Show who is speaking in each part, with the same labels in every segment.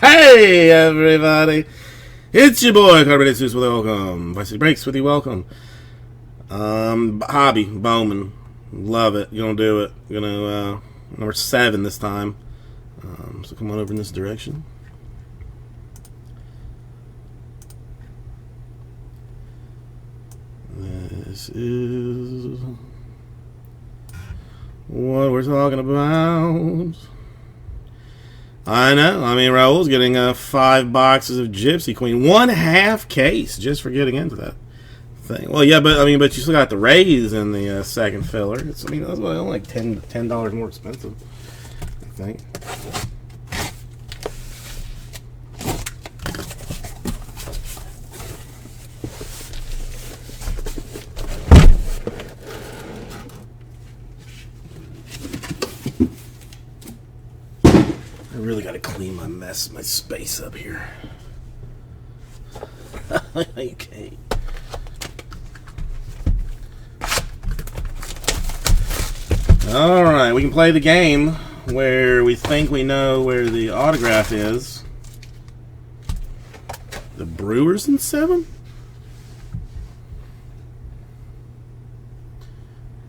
Speaker 1: Hey, everybody. It's your boy, Carbonated Zeus with you, welcome. Vice Breaks with you, welcome. Hobby, Bowman. Love it. You're going to do it. You're going to, number 7 this time. So come on over in this direction. This is what we're talking about. I know. I mean, Raul's getting 5 boxes of Gypsy Queen. 1/2 case just for getting into that thing. Well, yeah, but you still got the Rays in the second filler. It's, that's only like $10 more expensive, I think. I really got to clean my space up here. Okay. All right, we can play the game where we think we know where the autograph is. The Brewers in 7?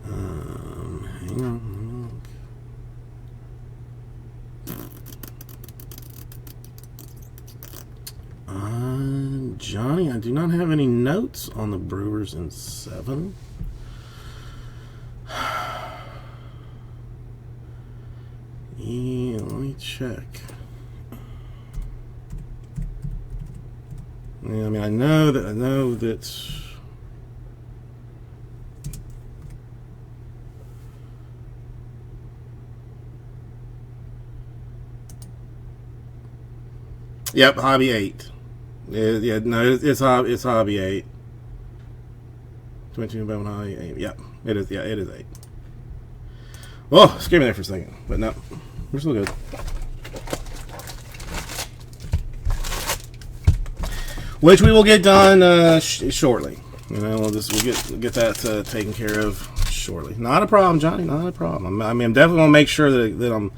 Speaker 1: Hang on. Johnny, I do not have any notes on the Brewers in 7. Yeah, let me check. Yeah, I know that. Yep, Hobby 8. Yeah, no, it's Hobby 8. 22 Bowman Hobby 8. Yep, it is. Yeah, it is 8. Oh, scared me there for a second, but no, we're still good. Which we will get done shortly. We'll get that taken care of shortly. Not a problem, Johnny. Not a problem. I'm definitely gonna make sure that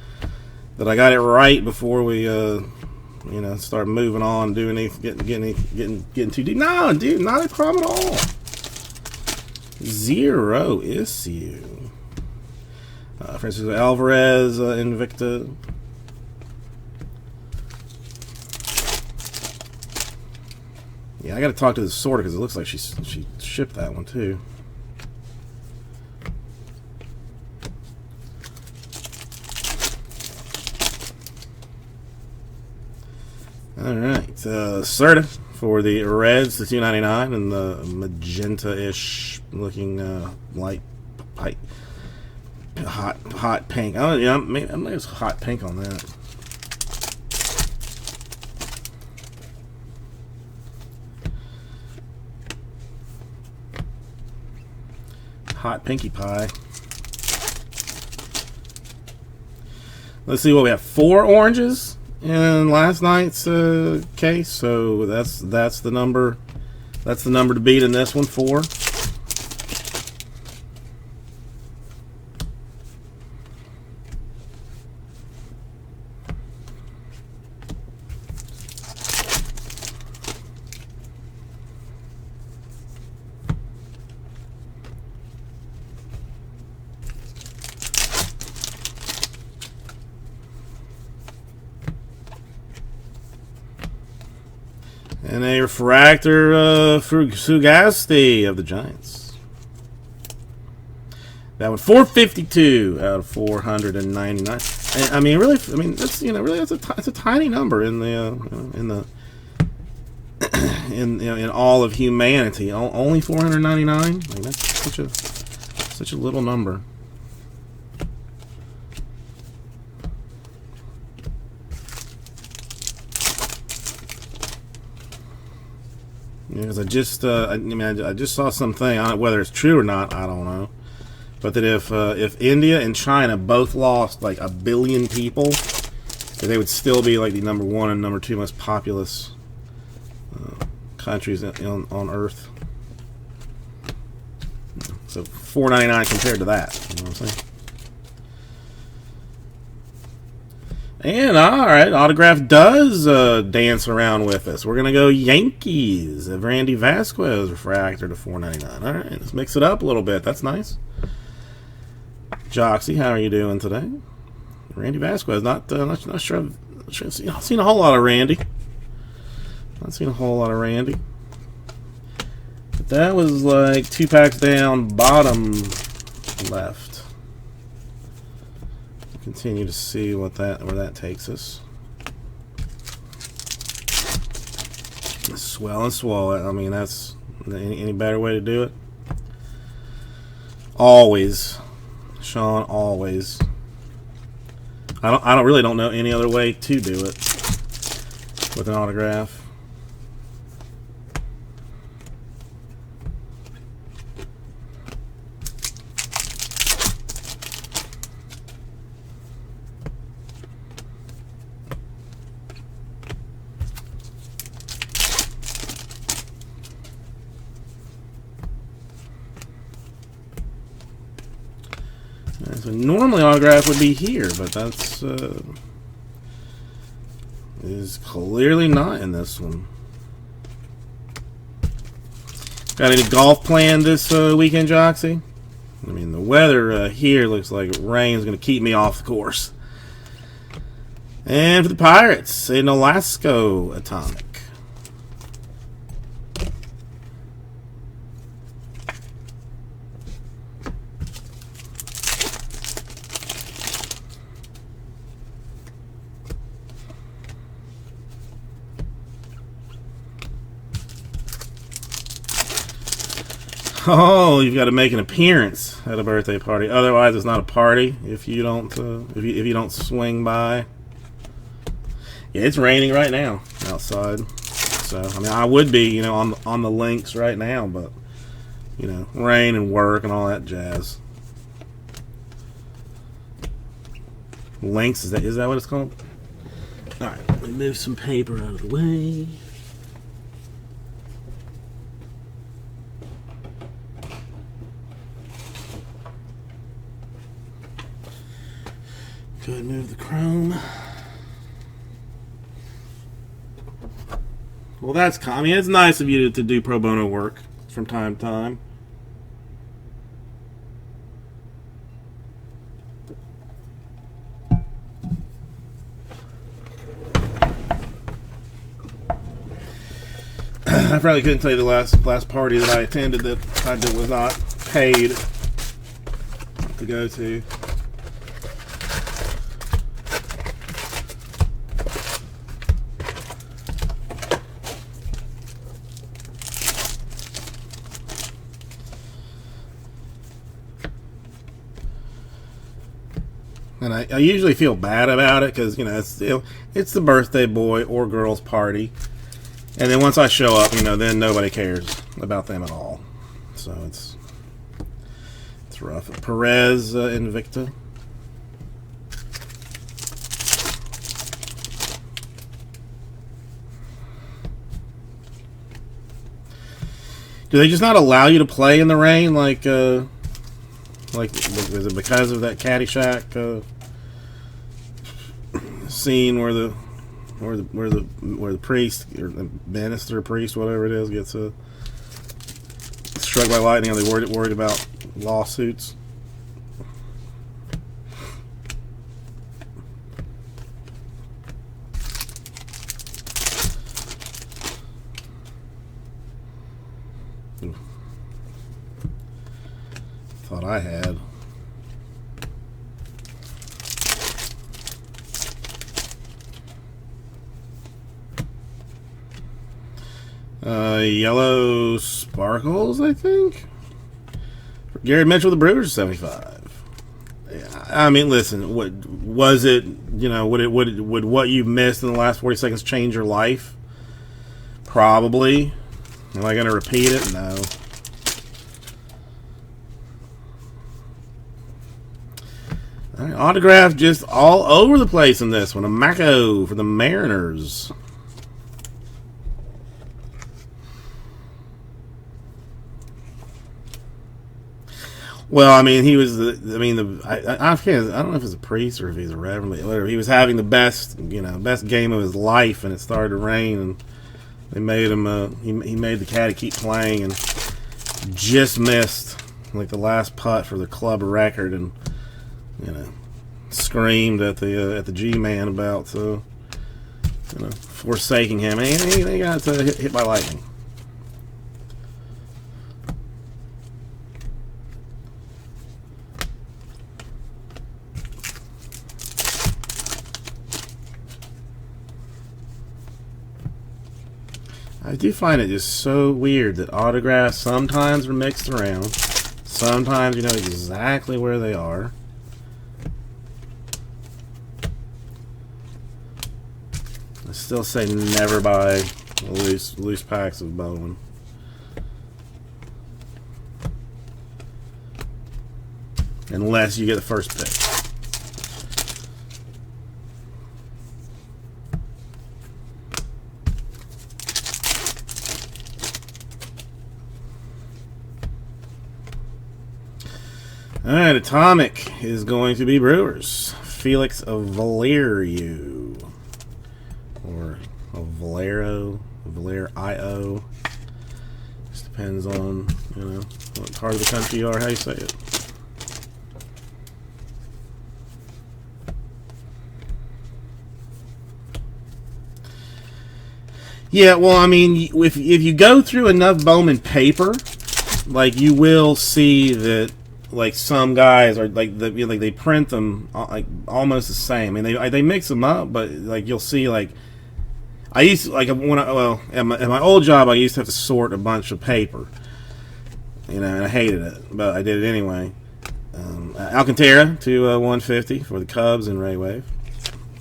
Speaker 1: I got it right before we start moving on, doing getting too deep. No, dude, not a problem at all. 0 issue. Francisco Alvarez, Invicta. Yeah, I got to talk to the sorter because it looks like she shipped that one too. All right, Serta for the Reds, the $2.99, and the magenta-ish looking light pipe, hot pink. Oh yeah, maybe it's hot pink on that. Hot pinky pie. Let's see what we have. 4 oranges in last night's case, so that's the number. That's the number to beat in this one. 4. And a refractor Fugasti of the Giants. That one, 452 out of 499. And, that's a tiny number in the in all of humanity. Only 499. That's such a little number. Because I just saw something, whether it's true or not, I don't know. But that if India and China both lost like 1 billion people, that they would still be like the number 1 and number 2 most populous countries on Earth. So $4.99 compared to that. You know what I'm saying? And all right, autograph does dance around with us. We're gonna go Yankees of Randy Vasquez refractor to $4.99. All right, let's mix it up a little bit. That's nice. Joxy, how are you doing today? Randy Vasquez, not sure. I've seen a whole lot of Randy. Not seen a whole lot of Randy. But that was like 2 packs down, bottom left. Continue to see where that takes us. Swell and swallow. I mean, that's any better way to do it. Always, Sean. Always. I really don't know any other way to do it with an autograph. So normally autograph would be here, but that's is clearly not in this one. Got any golf planned this weekend, Joxy? I mean, the weather here looks like rain's going to keep me off the course. And for the Pirates, an Nolasco Atomic. Oh, you've got to make an appearance at a birthday party. Otherwise, it's not a party if you don't if you don't swing by. Yeah, it's raining right now outside. So I mean, I would be on the links right now, but rain and work and all that jazz. Links, is that what it's called? All right, let me move some paper out of the way. Go ahead and move the chrome. Well, that's I mean, it's nice of you to do pro bono work from time to time. I probably couldn't tell you the last party that I attended that I was not paid to go to. And I usually feel bad about it because it's the birthday boy or girl's party, and then once I show up, then nobody cares about them at all. So it's rough. Perez Invicta. Do they just not allow you to play in the rain? Like is it because of that Caddyshack scene where the priest or the minister, priest, whatever it is, gets struck by lightning? Are they worried about lawsuits? Thought I had. Yellow Sparkles, I think. For Gary Mitchell, the Brewers, 75. Yeah, I mean, listen. Was it? Would what you missed in the last 40 seconds change your life? Probably. Am I going to repeat it? No. All right, autograph just all over the place in this one. A Mako for the Mariners. Well, I mean, he was I don't know if he's a priest or if he's a reverend, but whatever. He was having the best game of his life, and it started to rain, and they made him. He made the caddy keep playing, and just missed like the last putt for the club record, and screamed at the G-man about forsaking him. And he got hit by lightning. I do find it just so weird that autographs sometimes are mixed around. Sometimes you know exactly where they are. I still say never buy loose packs of Bowman. Unless you get the first pick. Alright, Atomic is going to be Brewers. Felix Valeriu. Or Valero. Valero. Just depends on, what part of the country you are, how you say it. Yeah, well, I mean, if you go through enough Bowman paper, like, you will see that, like, some guys are like they print them like almost the same. I mean, they mix them up, but like you'll see, like, I used to, like, at my old job I used to have to sort a bunch of paper, and I hated it, but I did it anyway. Alcantara to 150 for the Cubs and Ray Wave,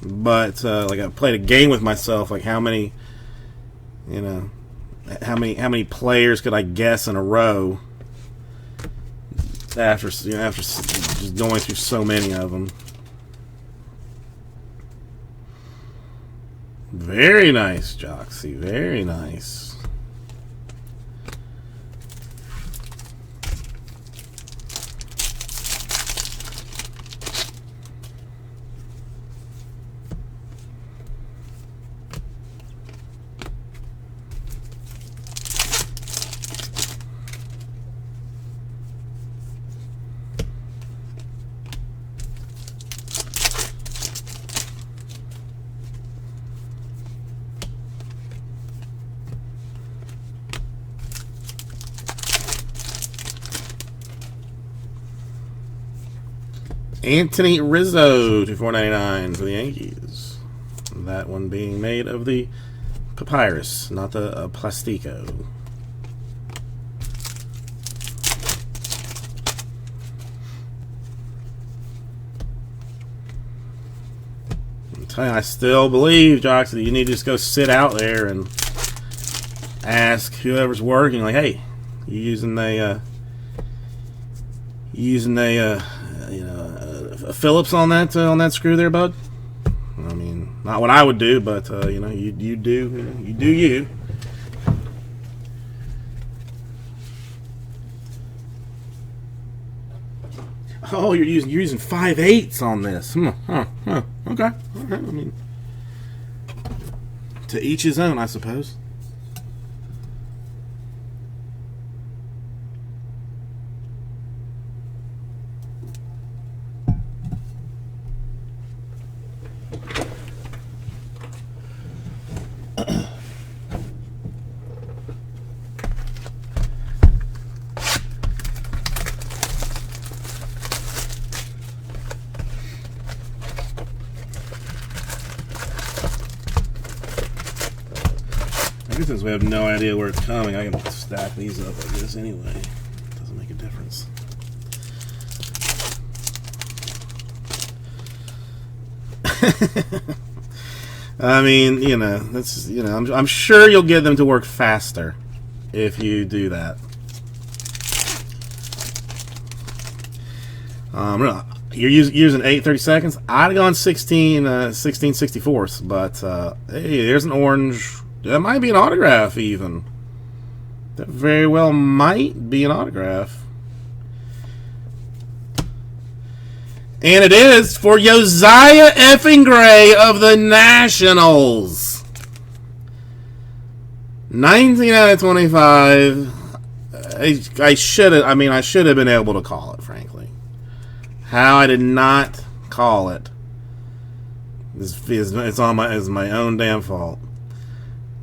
Speaker 1: but like, I played a game with myself, like how many players could I guess in a row. After just going through so many of them. Very nice, Joxy. Very nice. Anthony Rizzo to 499 for the Yankees. That one being made of the papyrus, not the plastico. I'm telling you, I still believe, Jox, that you need to just go sit out there and ask whoever's working, like, hey, you using a Phillips on that screw there, bud? I mean, not what I would do, but you do you. Oh, you're using 5/8 on this. Okay, all right. I mean, to each his own, I suppose. I guess since we have no idea where it's coming, I can stack these up like this anyway. Doesn't make a difference. I mean, that's I'm sure you'll get them to work faster if you do that. You're using 8/30 seconds. I'd have gone 16 64ths, but hey, there's an orange. That might be an autograph, even. That very well might be an autograph. And it is for Josiah effing Gray of the Nationals. 19 out of 25. I should have been able to call it, frankly. How I did not call it it's my own damn fault.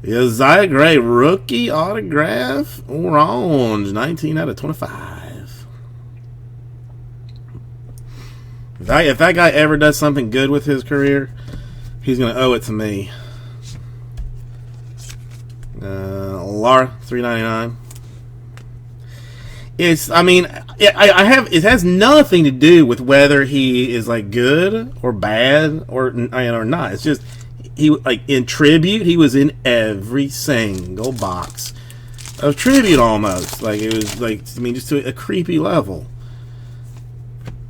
Speaker 1: Josiah Gray, rookie autograph, orange, 19 out of 25. If that guy ever does something good with his career, he's going to owe it to me. Laura, $3.99. It has nothing to do with whether he is like good or bad or not. It's just in tribute, he was in every single box of tribute almost. Like it was just to a creepy level.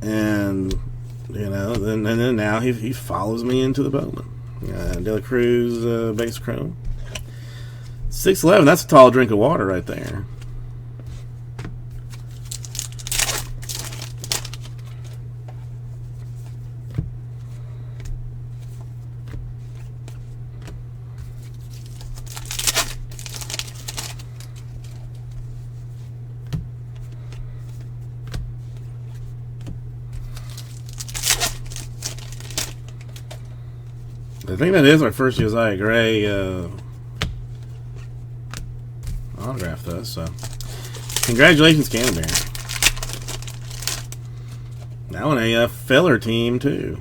Speaker 1: And then now he follows me into the Bowman. De La Cruz base chrome. 611. That's a tall drink of water right there. I think that is our first Josiah Gray autograph, though. So, congratulations, Canterbury. Now on a filler team too.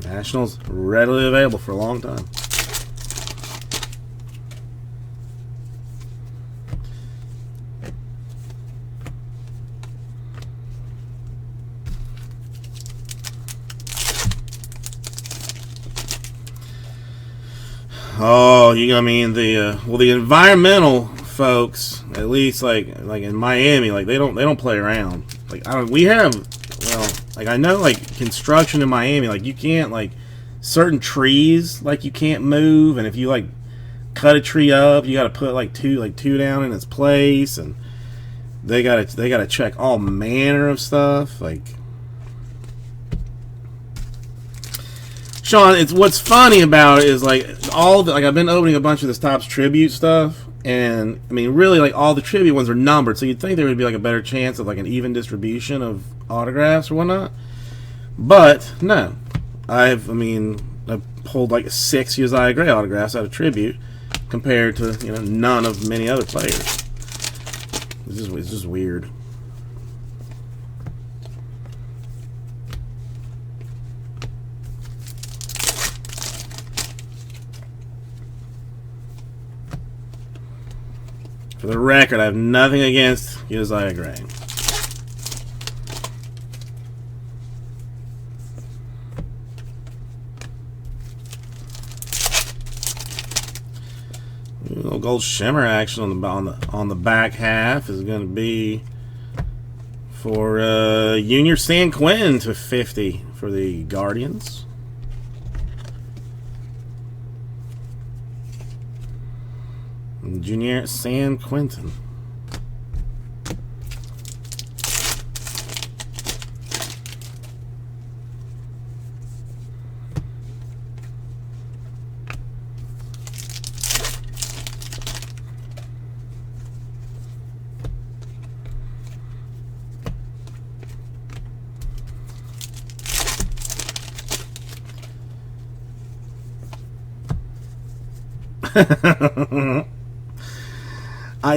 Speaker 1: Nationals readily available for a long time. Oh, the environmental folks, at least like in Miami, they don't play around. I know construction in Miami, you can't certain trees you can't move, and if you cut a tree up, you got to put two down in its place, and they gotta check all manner of stuff Sean, what's funny about it is I've been opening a bunch of this Topps tribute stuff, and really all the tribute ones are numbered, so you'd think there would be a better chance of an even distribution of autographs or whatnot. But no, I've pulled 6 Josiah Gray autographs out of tribute compared to none of many other players. It's just weird. For the record, I have nothing against Josiah Gray. A little gold shimmer action on the back half is going to be for Junior San Quentin to 50 for the Guardians. Junior San Quentin.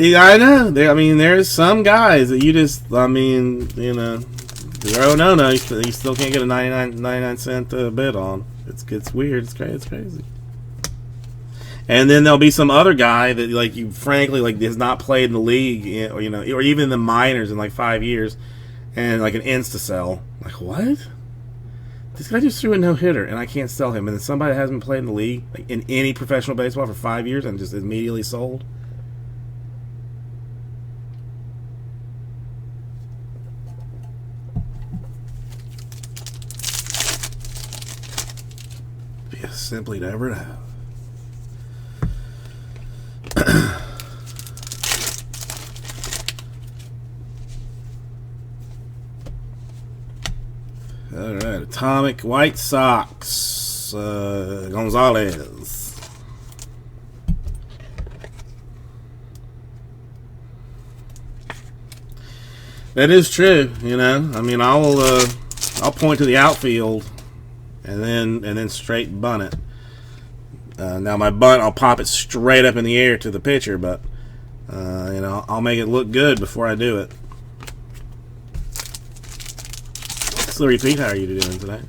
Speaker 1: I know. There's some guys that you just, no, you still can't get a 99 cent bid on. It's weird. It's crazy. And then there'll be some other guy that, you frankly, has not played in the league, or even in the minors in 5 years, and an insta sell. What? This guy just threw a no-hitter, and I can't sell him. And then somebody that hasn't played in the league, in any professional baseball for 5 years, and just immediately sold. Simply never have. All right, Atomic White Sox, Gonzalez. That is true, you know. I mean, I'll point to the outfield, and then straight bunt it. Now my bunt, I'll pop it straight up in the air to the pitcher, but you know, I'll make it look good before I do it. So repeat, how are you doing today?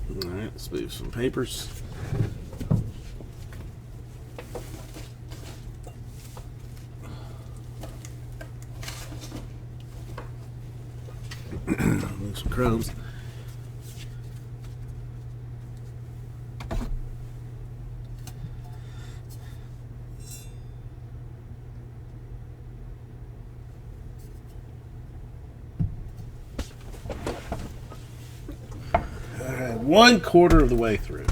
Speaker 1: All right, let's move some papers. Move some chromes. All right, 1/4 of the way through.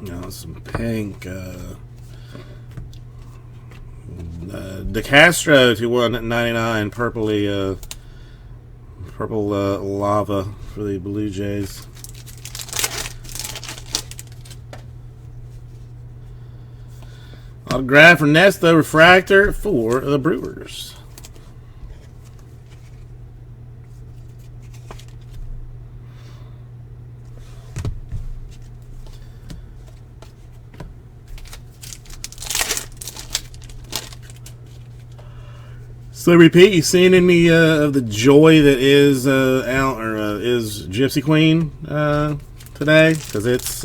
Speaker 1: Now some pink. DeCastro to 199, purple lava for the Blue Jays. Autograph Ernesto refractor for the Brewers. So repeat, you seen any of the joy that is is Gypsy Queen today? Because it's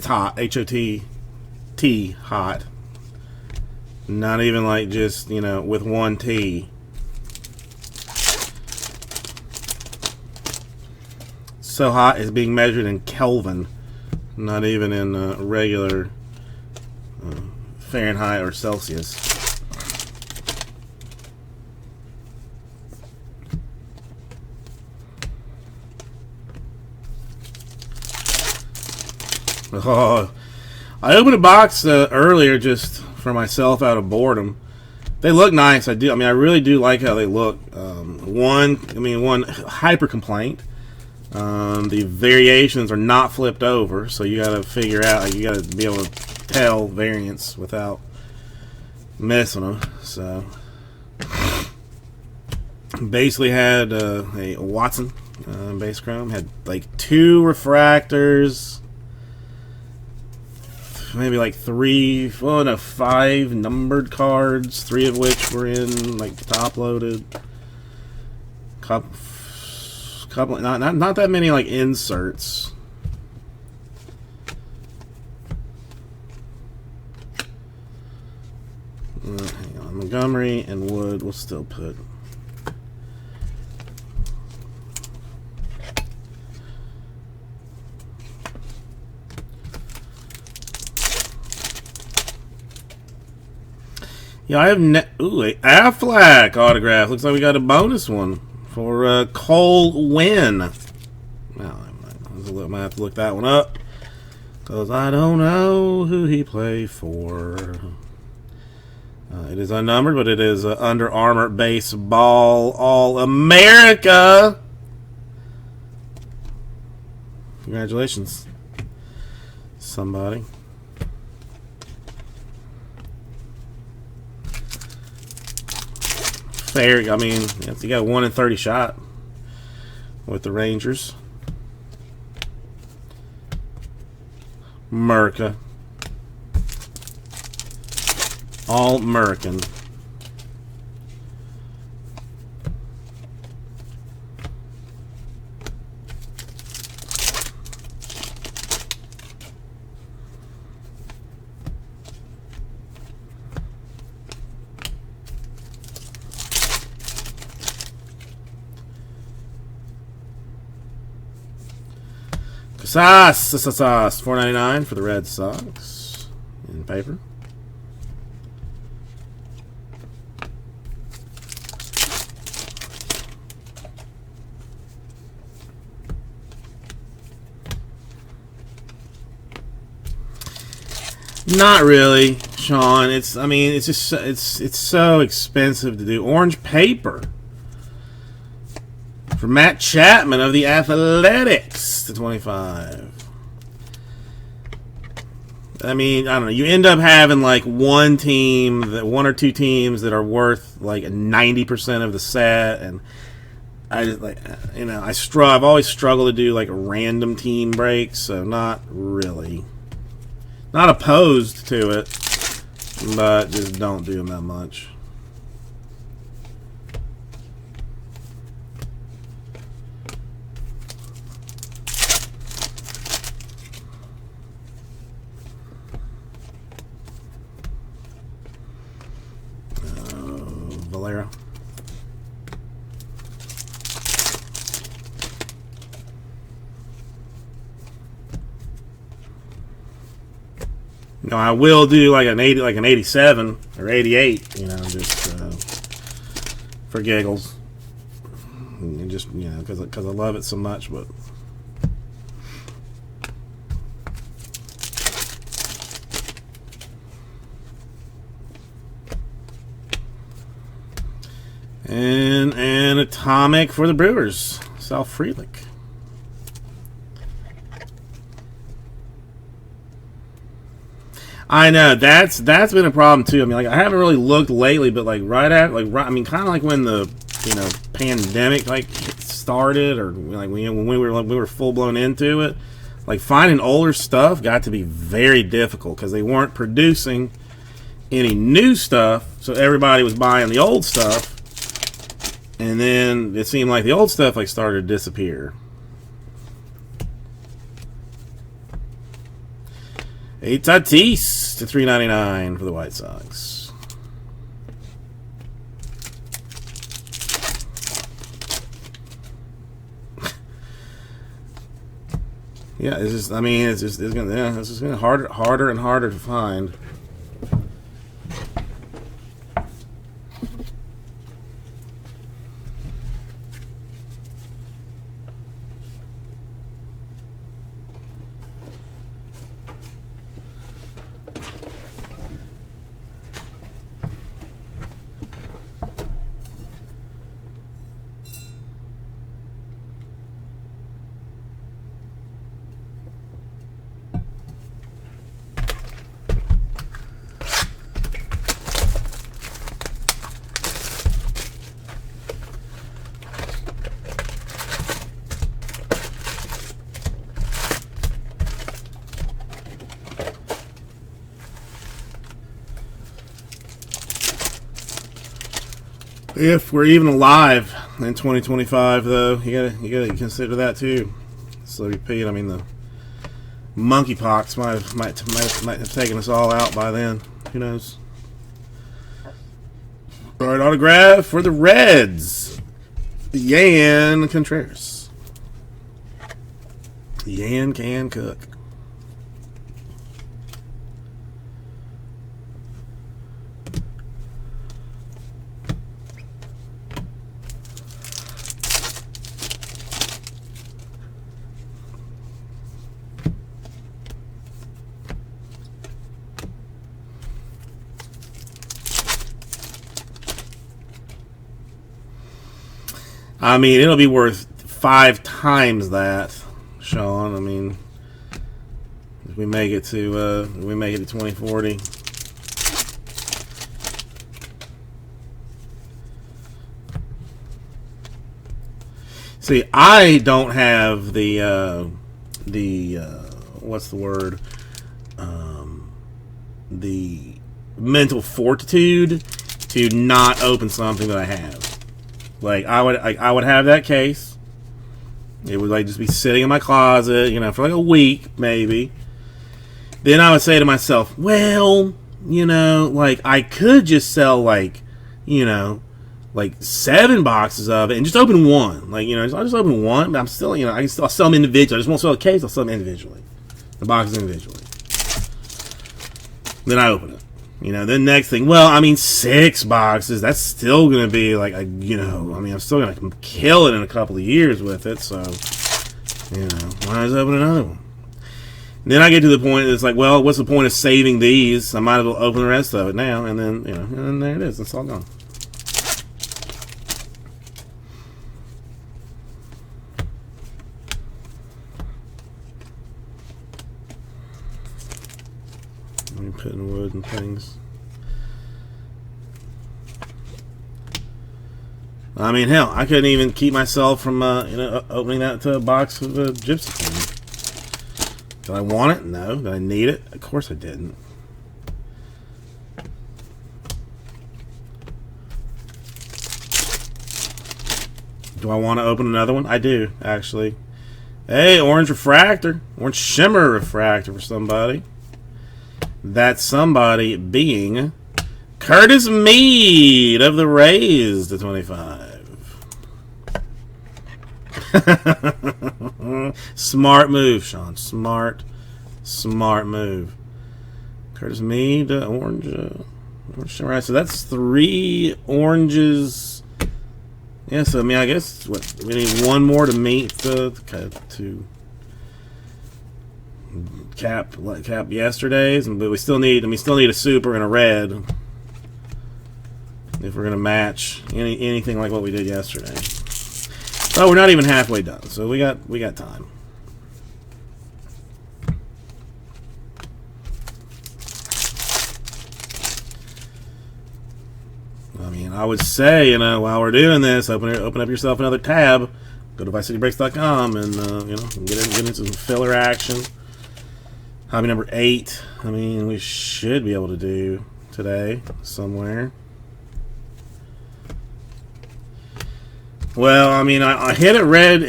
Speaker 1: hot, HOT, hot. Not even like just, you know, with one T. So hot it's being measured in Kelvin, not even in regular Fahrenheit or Celsius. Oh, I opened a box earlier just for myself out of boredom. They look nice. I do. I mean, I really do like how they look. One hyper complaint. The variations are not flipped over, so you got to figure out. You got to be able to tell variants without messing them. So, basically had a Watson base chrome. Had like 2 refractors. Maybe like 5 numbered cards, 3 of which were in like top loaded. Couple, not that many like inserts. Hang on, Montgomery and Wood we'll still put. Yeah, I have a Affleck autograph. Looks like we got a bonus one for Cole Wynn. Well, I might have to look that one up because I don't know who he played for. It is unnumbered, but it is Under Armour Baseball All-America. Congratulations, somebody. Fair. I mean, you got 1 in 30 shot with the Rangers. America. All American. Sauce, $4.99 for the Red Sox in paper. Not really, Sean. I mean, it's just it's so expensive to do. Orange paper for Matt Chapman of the Athletics /25. I mean, I don't know. You end up having like one or two teams that are worth like 90% of the set, and I just like, you know, I've always struggled to do like random team breaks, so not really. Not opposed to it, but just don't do them that much. Valera. No, I will do like an 87 or 88, you know, just for giggles, and just, you know, because I love it so much. But and atomic for the Brewers, Sal Frelick. I know that's been a problem too. I mean, like, I haven't really looked lately, but like I mean, kind of like when the, you know, pandemic like started, or like when we were full blown into it, like finding older stuff got to be very difficult because they weren't producing any new stuff, so everybody was buying the old stuff, and then it seemed like the old stuff like started to disappear. A Tatis /399 for the White Sox. Yeah, it's just, I mean, it's just gonna harder and harder to find. If we're even alive in 2025, though, you gotta consider that too. So repeat. I mean, the monkeypox might have taken us all out by then. Who knows? All right, autograph for the Reds, Yan Contreras. Yan can cook. I mean, it'll be worth 5 times that, Sean. I mean, if we make it to 2040. See, I don't have the what's the word? The mental fortitude to not open something that I have. Like, I would have that case. It would like just be sitting in my closet, you know, for like a week maybe. Then I would say to myself, well, you know, like I could just sell like, you know, like 7 boxes of it and just open one. Like, I'll just open one, but I'm still, I'll sell them individually. I just won't sell a case. I'll sell them individually. The boxes individually. Then I open it. Then next thing, 6 boxes, that's still going to be like, I'm still going to kill it in a couple of years with it, so, why not open another one? And then I get to the point that's like, well, what's the point of saving these? I might as well open the rest of it now, and then, and then there it is. It's all gone. Putting wood and things. I mean, hell, I couldn't even keep myself from, opening that to a box of Gypsy King. Did I want it? No. Did I need it? Of course I didn't. Do I want to open another one? I do, actually. Hey, orange refractor. Orange shimmer refractor for somebody. That somebody being Curtis Mead of the Rays to 25. Smart move, Sean. Smart move. Curtis Mead, orange shimmer. So that's 3 oranges. Yeah, so I guess we need one more to meet to cap yesterday's, but we still need a super and a red if we're gonna match anything like what we did yesterday. Oh, we're not even halfway done, so we got time. I mean, I would say, while we're doing this, open up yourself another tab, go to VicecityBreaks.com, and get into some filler action. Hobby number 8. I mean, we should be able to do today somewhere. Well, I mean, I hit a red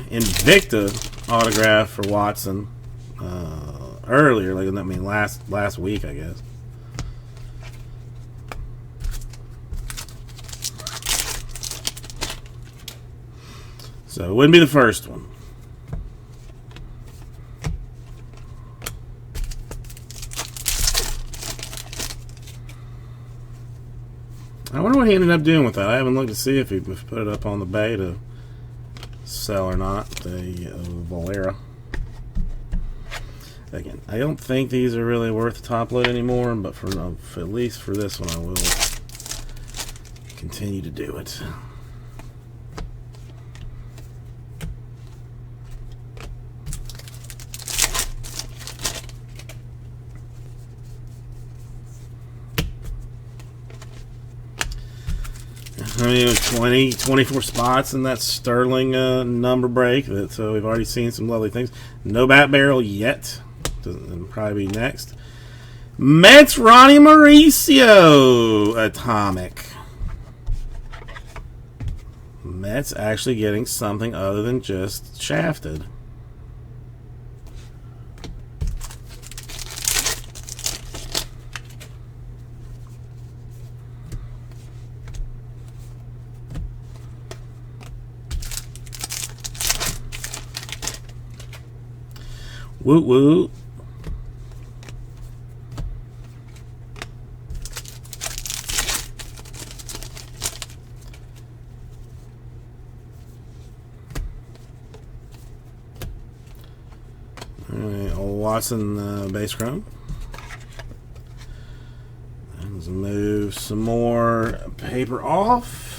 Speaker 1: Invicta autograph for Watson earlier, last week, I guess. So it wouldn't be the first one. I wonder what he ended up doing with that. I haven't looked to see if he put it up on the bay to sell or not. The Valera. Again, I don't think these are really worth the top load anymore, but for at least for this one, I will continue to do it. I mean, 24 spots in that Sterling number break. So we've already seen some lovely things. No bat barrel yet. Doesn't probably be next. Mets Ronnie Mauricio atomic. Mets actually getting something other than just shafted. Woo woo. Alright, old Watson base chrome. Let's move some more paper off.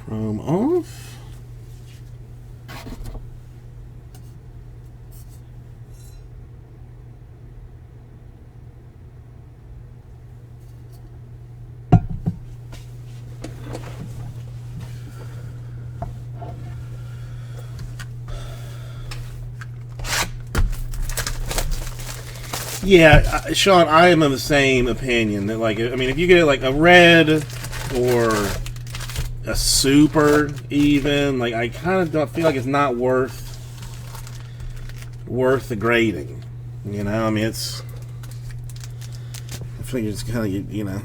Speaker 1: Chrome off. Yeah, Sean, I am of the same opinion that, like, I mean, if you get like a red or a super even. Like, I kind of don't feel like it's not worth the grading. You know, I mean, it's. I feel like it's kind of, you know.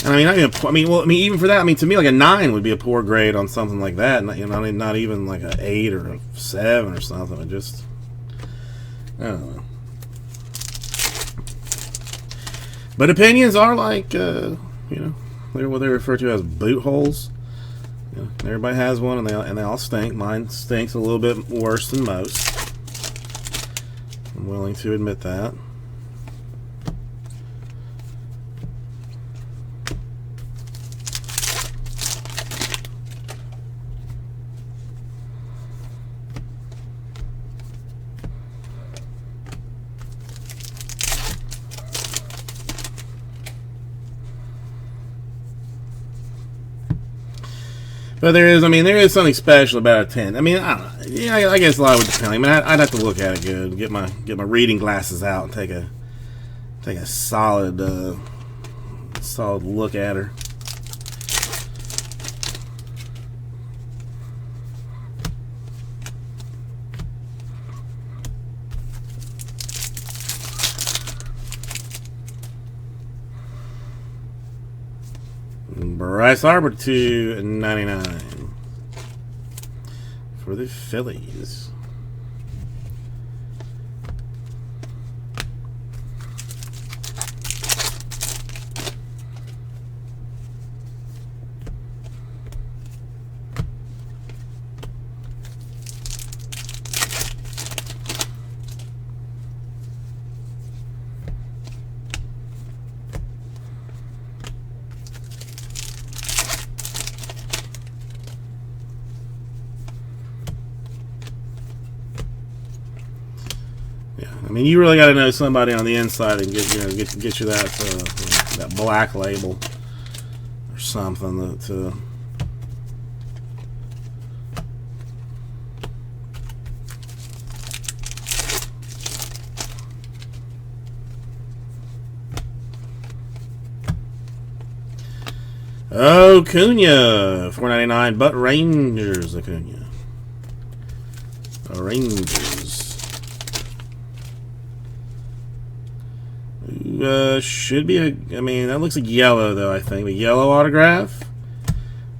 Speaker 1: And I mean, not even, even for that, I mean, to me, like a 9 would be a poor grade on something like that. Not, you know, not even like an 8 or a 7 or something. It just, I don't know. But opinions are like, you know, they're what they refer to as boot holes. You know, everybody has one, and they all stink. Mine stinks a little bit worse than most. I'm willing to admit that. But there is something special about a 10. I mean, I don't know. Yeah, I guess a lot would depend. I mean, I'd have to look at it good, get my reading glasses out, and take a solid look at her. Bryce Harper to 99 for the Phillies. I mean, you really got to know somebody on the inside and get you that black label or something to. Oh, Acuna, $4.99, but Rangers Acuna. Rangers. Should be I mean, that looks like yellow though. I think a yellow autograph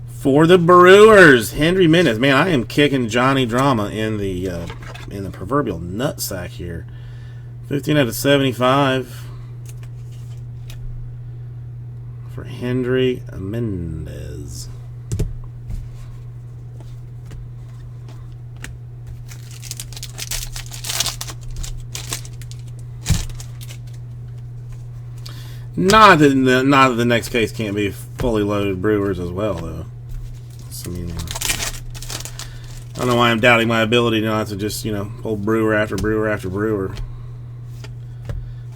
Speaker 1: for the Brewers. Henry Minnis. Man, I am kicking Johnny Drama in the proverbial nutsack here. 15/75 for Henry Mendez. Not that the next case can't be fully loaded Brewers as well, though. I mean, I don't know why I'm doubting my ability not to just, you know, pull Brewer after Brewer after Brewer.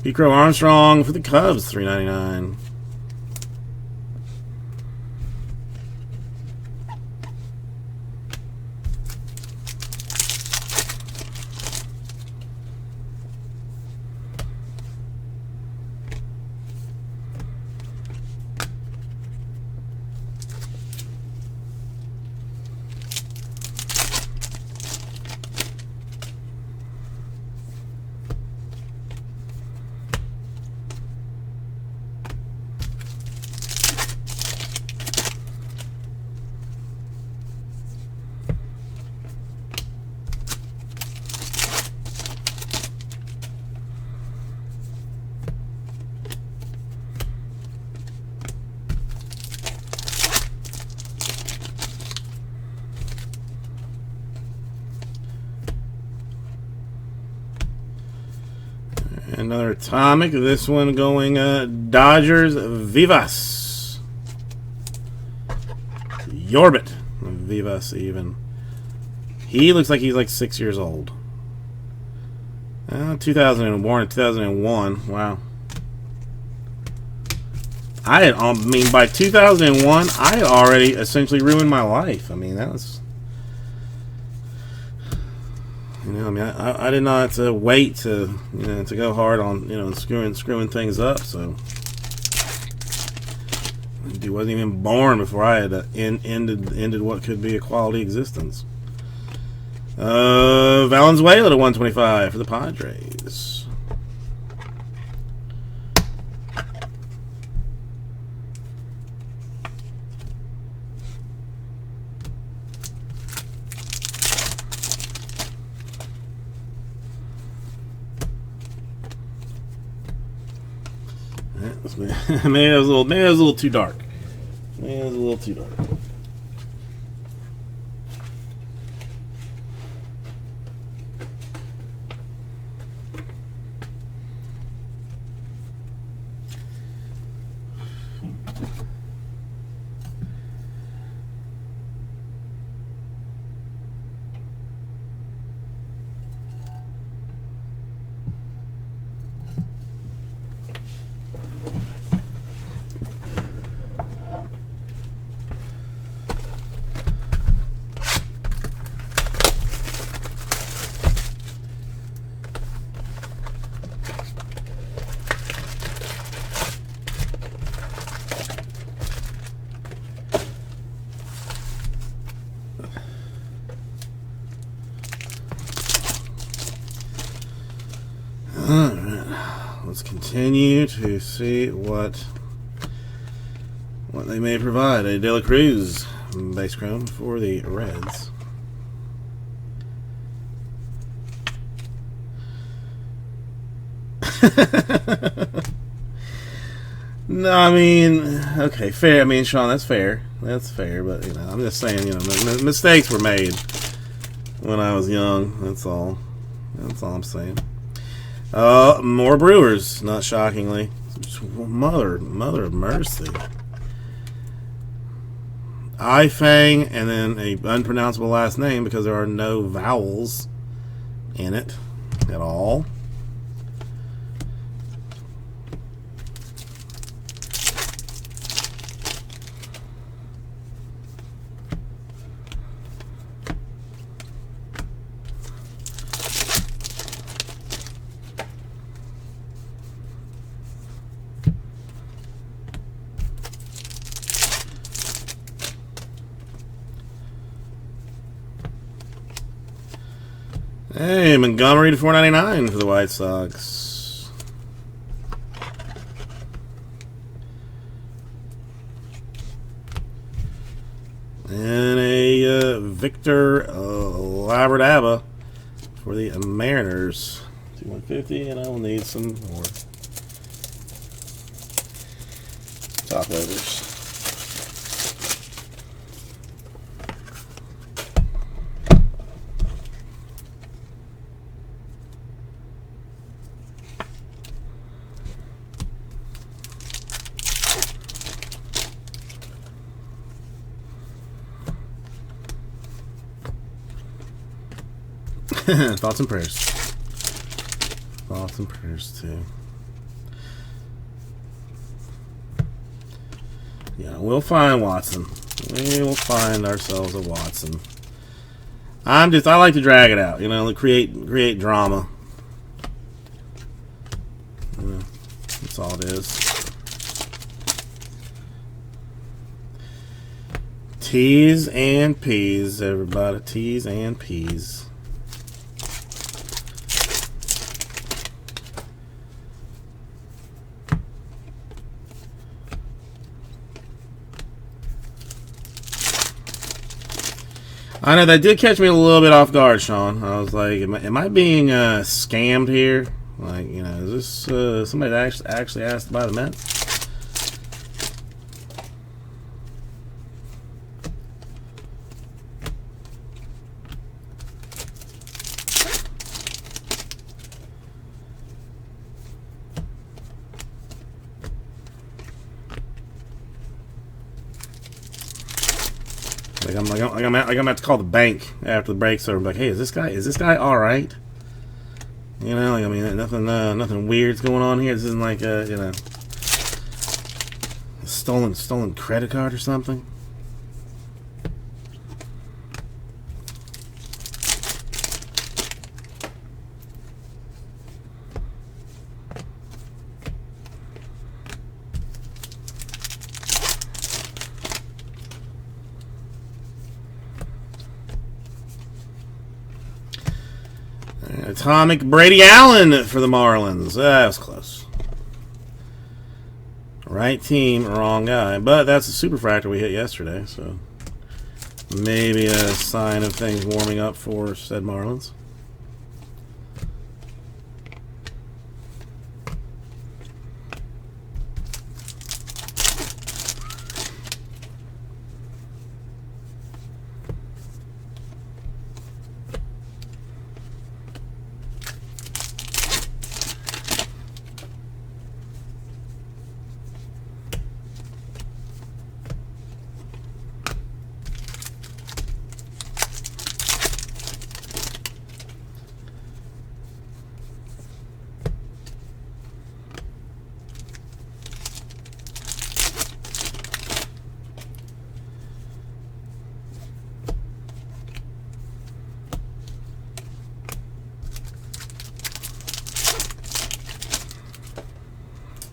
Speaker 1: P. Armstrong for the Cubs, $3.99. Another atomic. This one going Dodgers Vivas. Yorbit Vivas even. He looks like he's like 6 years old. 2001, 2001. Wow. I mean, by 2001, I had already essentially ruined my life. I mean, that was. You know, I mean, I did not wait to to go hard on screwing things up. So He wasn't even born before I had ended what could be a quality existence. Valenzuela to 125 for the Padres. Maybe it was a little too dark. Maybe it was a little too dark. Alright, let's continue to see what they may provide. A De La Cruz base chrome for the Reds. No, I mean, okay, fair. I mean, Sean, that's fair. That's fair, but, you know, I'm just saying, you know, mistakes were made when I was young. That's all. That's all I'm saying. More Brewers, not shockingly. Mother of mercy. Ifang, and then a unpronounceable last name because there are no vowels in it at all. Hey, Montgomery to 499 for the White Sox. And a Victor Labradaba for the Mariners. 150, and I will need some more top loaders. Thoughts and prayers. Thoughts and prayers too. Yeah, we'll find Watson. We will find ourselves a Watson. I like to drag it out, you know, create drama. You know, that's all it is. T's and P's, everybody. T's and P's. I know that did catch me a little bit off guard, Sean. I was like, am I being scammed here? Like, you know, is this somebody that actually asked about the Mets? I'm gonna have to call the bank after the break's over. Like, hey, is this guy all right? You know, like, I mean, nothing weird's going on here. This isn't like you know, a stolen credit card or something. Atomic Brady Allen for the Marlins. That was close. Right team, wrong guy. But that's a superfractor we hit yesterday, so maybe a sign of things warming up for said Marlins.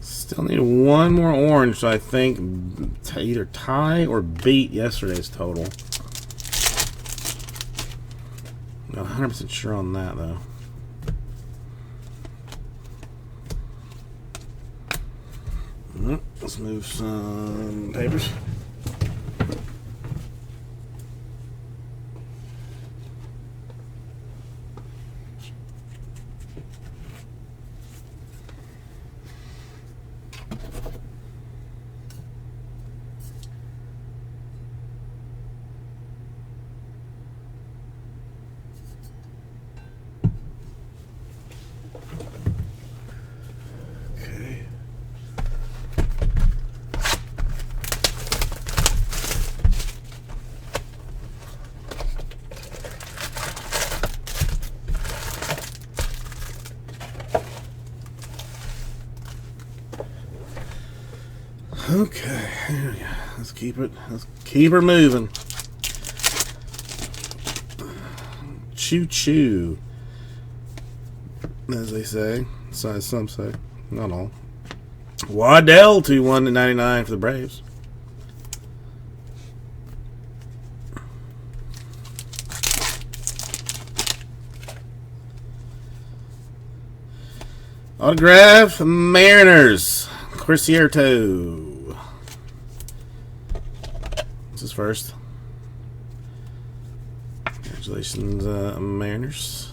Speaker 1: Still need one more orange, so I think to either tie or beat yesterday's total. Not 100% sure on that, though. Let's move some papers. Okay, here we go. Let's keep her moving. Choo choo, as they say. So some say, not all. Waddell 2/1/99 for the Braves. Autograph Mariners. Crisierto. This is first. Congratulations, Mariners.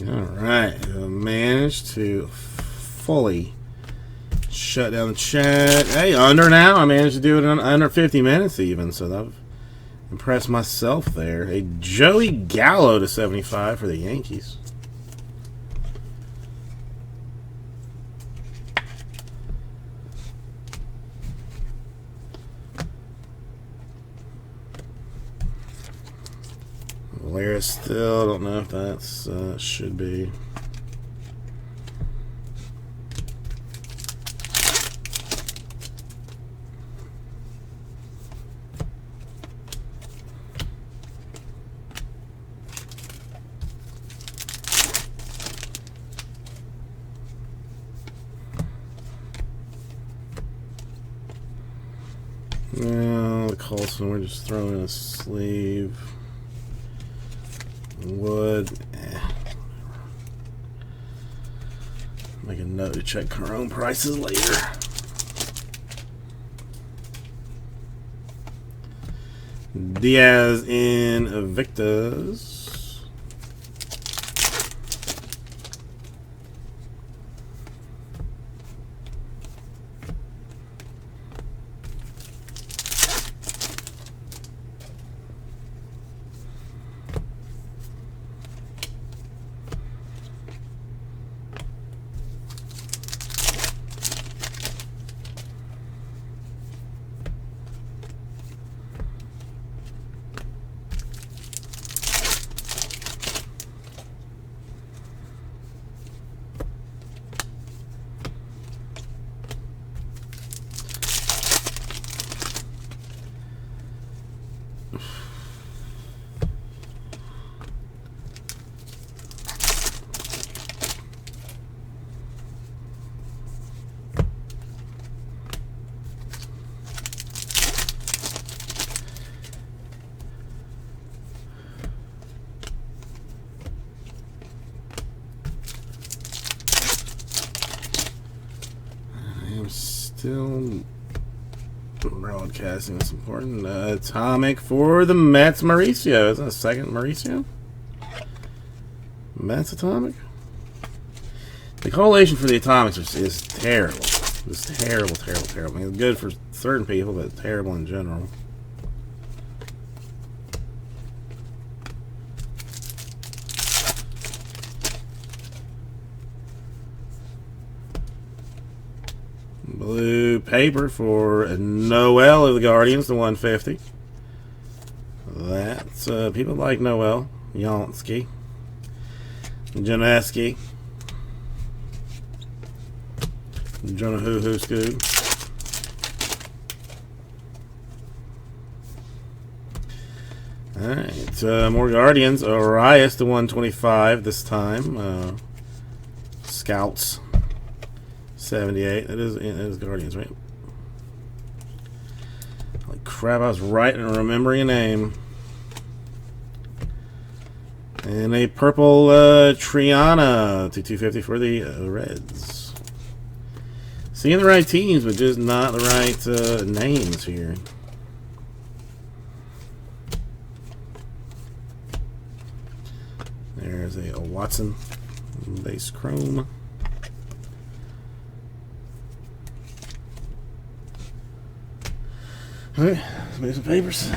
Speaker 1: Alright, managed to fully shut down the chat. Hey, under now. I managed to do it in under 50 minutes even, so I've impressed myself there. A Joey Gallo /75 for the Yankees. Valera still, don't know if that's should be. Well, the Colson, we're just throwing a sleeve. Wood. Make a note to check Chrome prices later. Diaz in Invictus. Still broadcasting is important. Atomic for the Mets, Mauricio. Is that a second Mauricio? Mets Atomic? The correlation for the Atomics is terrible. It's terrible, terrible, terrible. I mean, it's good for certain people, but terrible in general. Blue paper for Noel of the Guardians, the 150. That's people like Noel, Yansky, Janeski, Jonah Hoo Scoob. Alright, more Guardians. Arias to 125 this time. Scouts. 78. It is Guardians, right? Holy crap, I was right in remembering a name. And a purple Triana to 250 for the Reds. Seeing the right teams, but just not the right names here. There's a Watson base chrome. Alright, let's make some papers.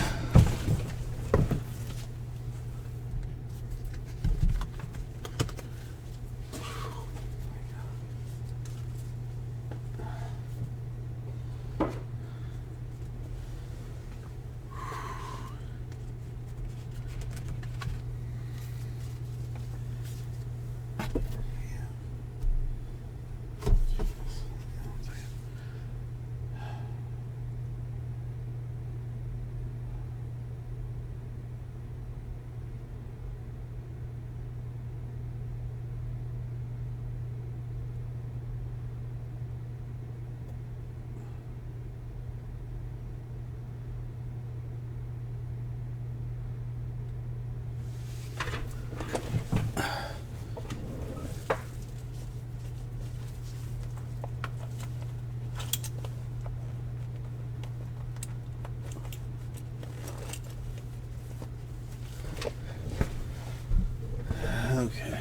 Speaker 1: Okay.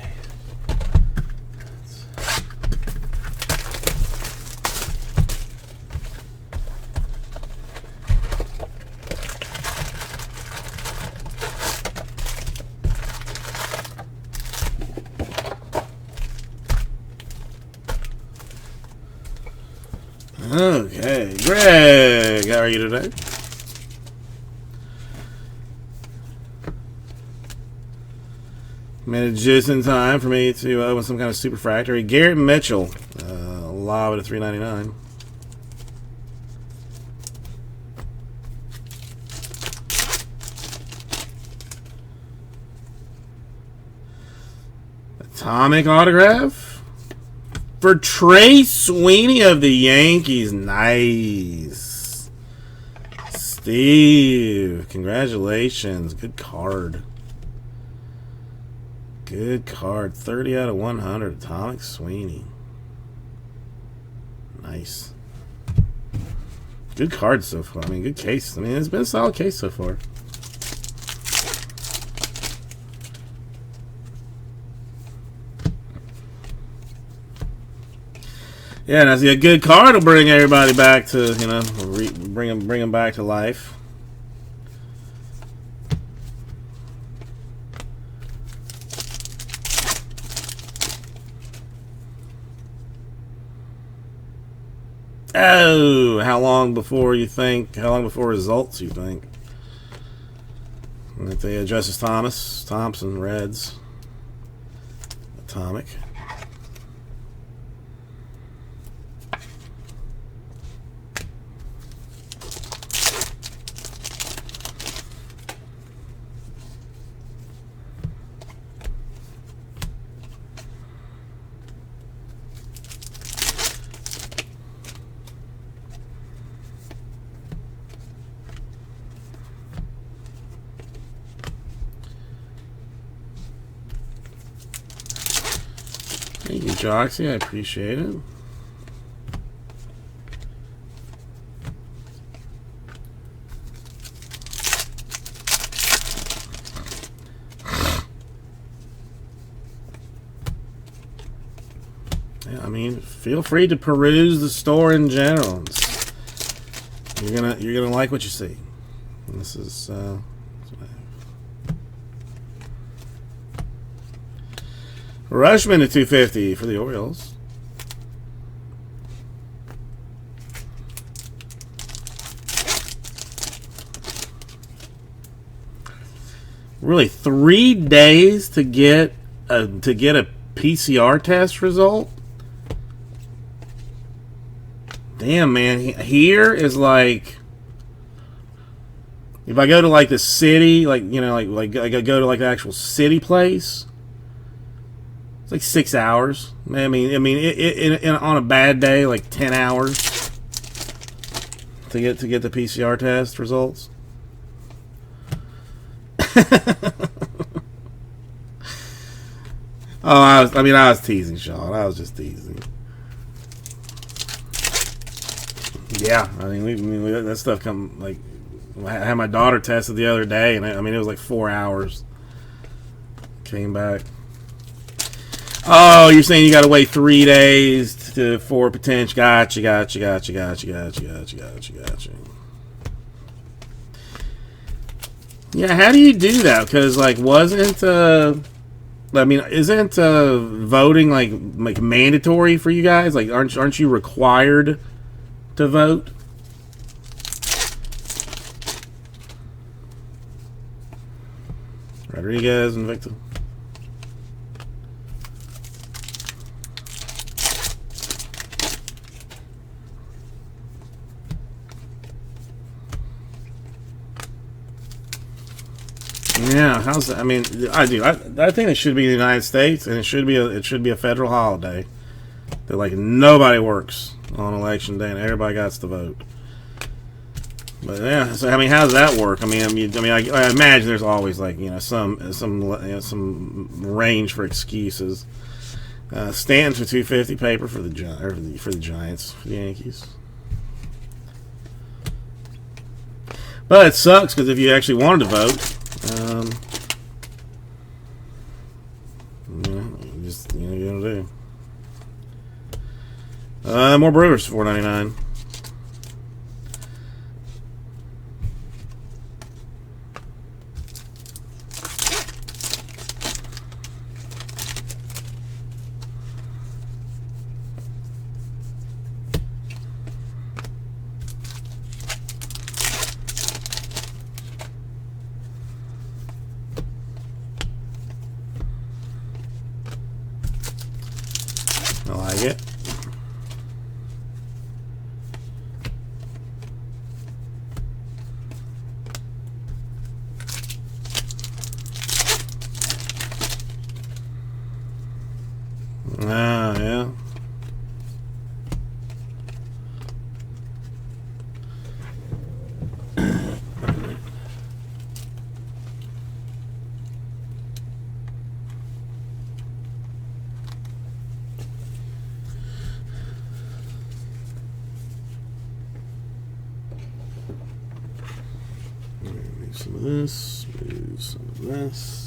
Speaker 1: Okay, Greg, how are you today? Made it just in time for me to open some kind of superfractory. Garrett Mitchell, lob at a $3.99. Atomic autograph for Trey Sweeney of the Yankees. Nice. Steve, congratulations. Good card. Good card. 30 out of 100. Atomic Sweeney. Nice. Good card so far. I mean, good case. I mean, it's been a solid case so far. Yeah, and I see a good card will bring everybody back to, you know, bring them back to life. Oh, how long before results you think? If they Justice Thompson, Reds, Atomic. Thank you, Joxy. I appreciate it. I mean, feel free to peruse the store in general. You're gonna like what you see. And this is Rushman to 250 for the Orioles. Really, 3 days to get a PCR test result. Damn, man. Here is like, if I go to like the city, like, you know, like I go to like the actual city place, it's like 6 hours. I mean, on a bad day, like 10 hours to get the PCR test results. I was teasing, Sean. I was just teasing. Yeah, I mean, that stuff come like. I had my daughter tested the other day, and it was like 4 hours. Came back. Oh, you're saying you got to wait 3 days for potential? Gotcha. Yeah, how do you do that? Because like, isn't voting like mandatory for you guys? Like, aren't you required to vote? Rodriguez and Victor. Yeah, how's that? I mean, I think it should be the United States, and it should be a federal holiday that like nobody works on election day and everybody got to vote. But yeah, so I mean, how does that work? I imagine there's always like, you know, some range for excuses. Stanton for 250 paper for the Giants, for the Yankees. But it sucks because if you actually wanted to vote, you're gonna do. More Brewers for $4.99. I like it. Yeah. Some of this, move some of this.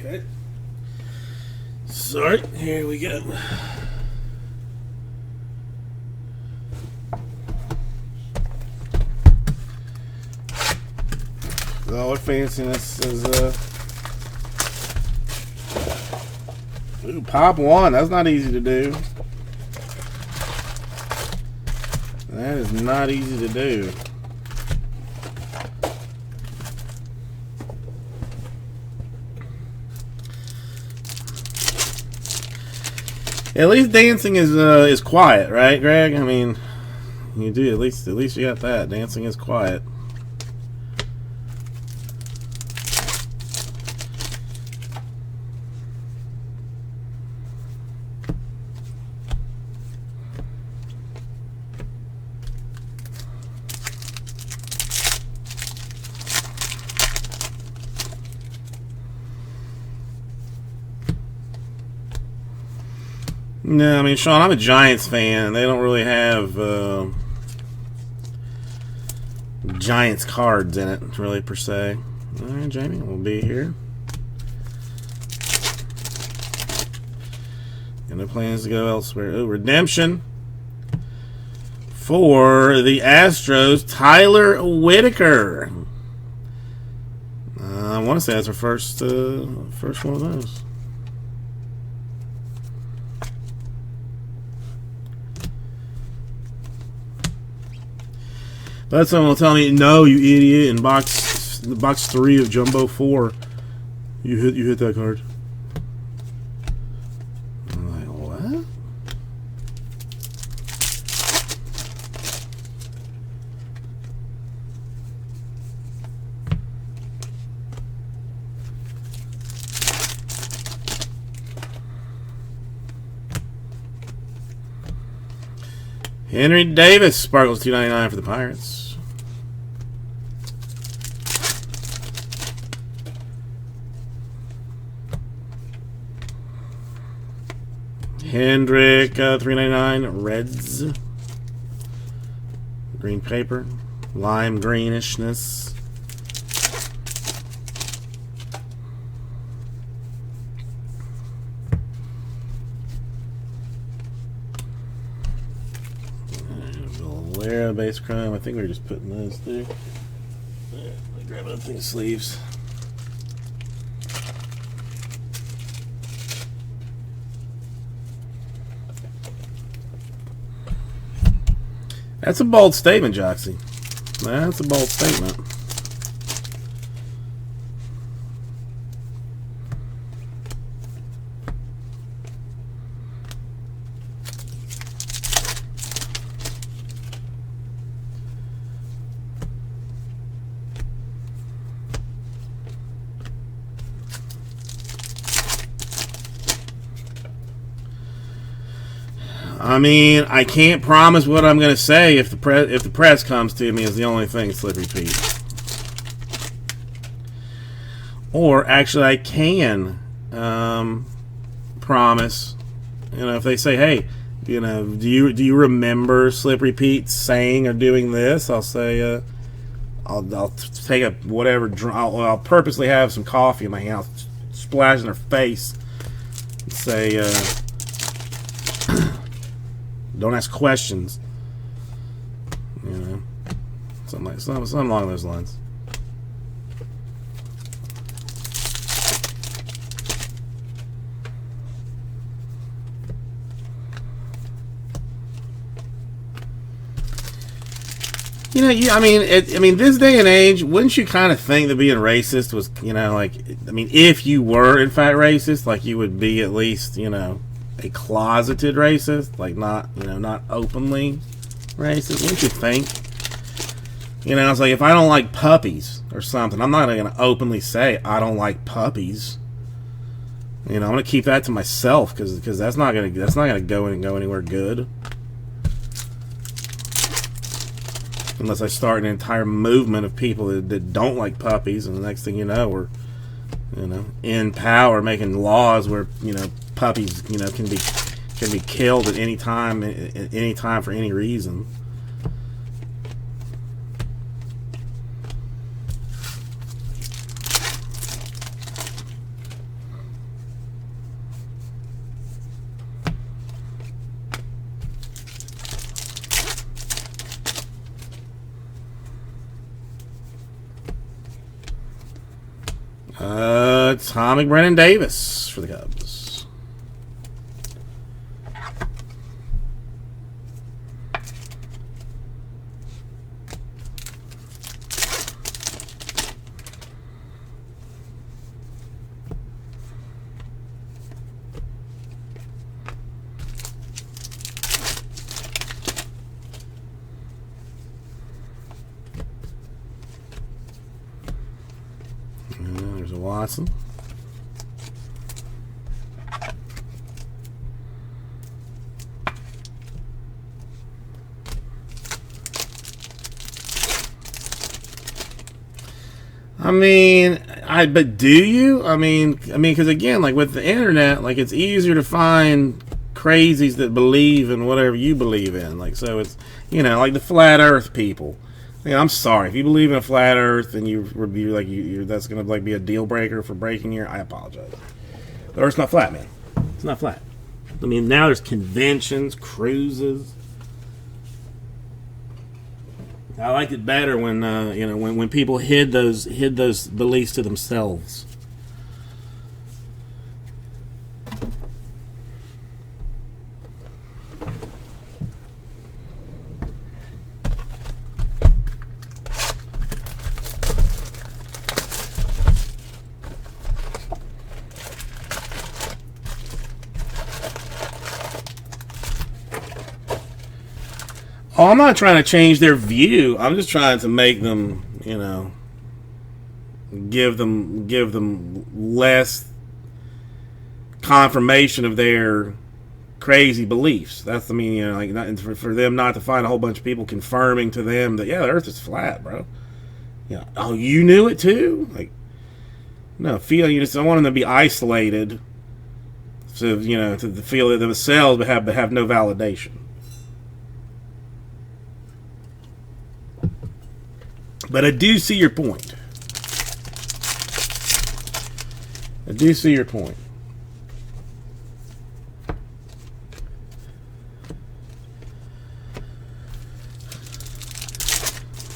Speaker 1: Okay. Sorry, here we go. Oh, what fanciness is ooh, pop one. That's not easy to do. That is not easy to do. At least dancing is quiet, right, Greg? I mean, You do. At least you got that. Dancing is quiet. No, I mean, Sean, I'm a Giants fan. They don't really have Giants cards in it, really, per se. All right, Jamie, we'll be here. And no plans to go elsewhere. Oh, redemption for the Astros, Tyler Whitaker. I want to say that's our first one of those. But someone will tell me, no, you idiot, in box 3 of Jumbo 4, you hit that card. I'm like, what? Henry Davis, Sparkles $2.99 for the Pirates. Hendrick, $3.99. Reds. Green paper. Lime greenishness. Valera base crime. I think we were just putting those there. Let me grab another thing of sleeves. That's a bold statement, Joxy. That's a bold statement. I mean, I can't promise what I'm going to say if the press comes to me is the only thing Slippery Pete. Or actually, I can promise. You know, if they say, "Hey, you know, do you remember Slippery Pete saying or doing this?" I'll say, I'll take a whatever. I'll purposely have some coffee in my hand. I'll splash in their face and say. Don't ask questions. You know, something along those lines. You know, I mean, this day and age, wouldn't you kind of think that being racist was, you know, like, I mean, if you were in fact racist, like you would be at least, you know, a closeted racist, like not openly racist. Wouldn't you think? You know, it's like if I don't like puppies or something, I'm not going to openly say I don't like puppies. You know, I'm going to keep that to myself because that's not going to go anywhere good. Unless I start an entire movement of people that don't like puppies, and the next thing you know, we're, you know, in power making laws where, you know, puppies, you know, can be killed at any time for any reason. Tommy Brennan Davis for the Cubs. Watson. I mean, but do you? I mean, because again, like with the internet, like it's easier to find crazies that believe in whatever you believe in. Like, so it's, like the flat Earth people. I'm sorry if you believe in a flat Earth and you like you that's gonna like be a deal breaker for breaking your. I apologize. The Earth's not flat, man. It's not flat. I mean, now there's conventions, cruises. I liked it better when when people hid those beliefs to themselves. Oh, I'm not trying to change their view. I'm just trying to make them, give them less confirmation of their crazy beliefs. That's, like for them not to find a whole bunch of people confirming to them that the Earth is flat, bro. Oh, you knew it too? Like, no, you just don't want them to be isolated, so to feel that themselves but have no validation. But I do see your point.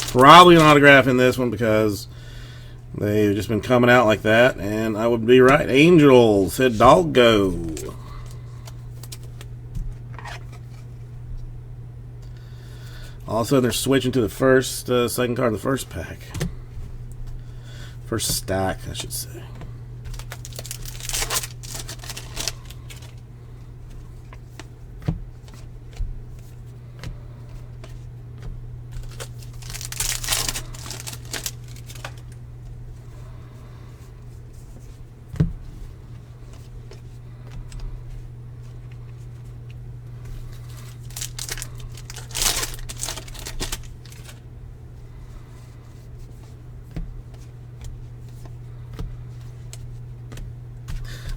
Speaker 1: Probably an autograph in this one because they've just been coming out like that, and I would be right. Angels, Hidalgo. All of a sudden, they're switching to the second card in the first pack. First stack, I should say.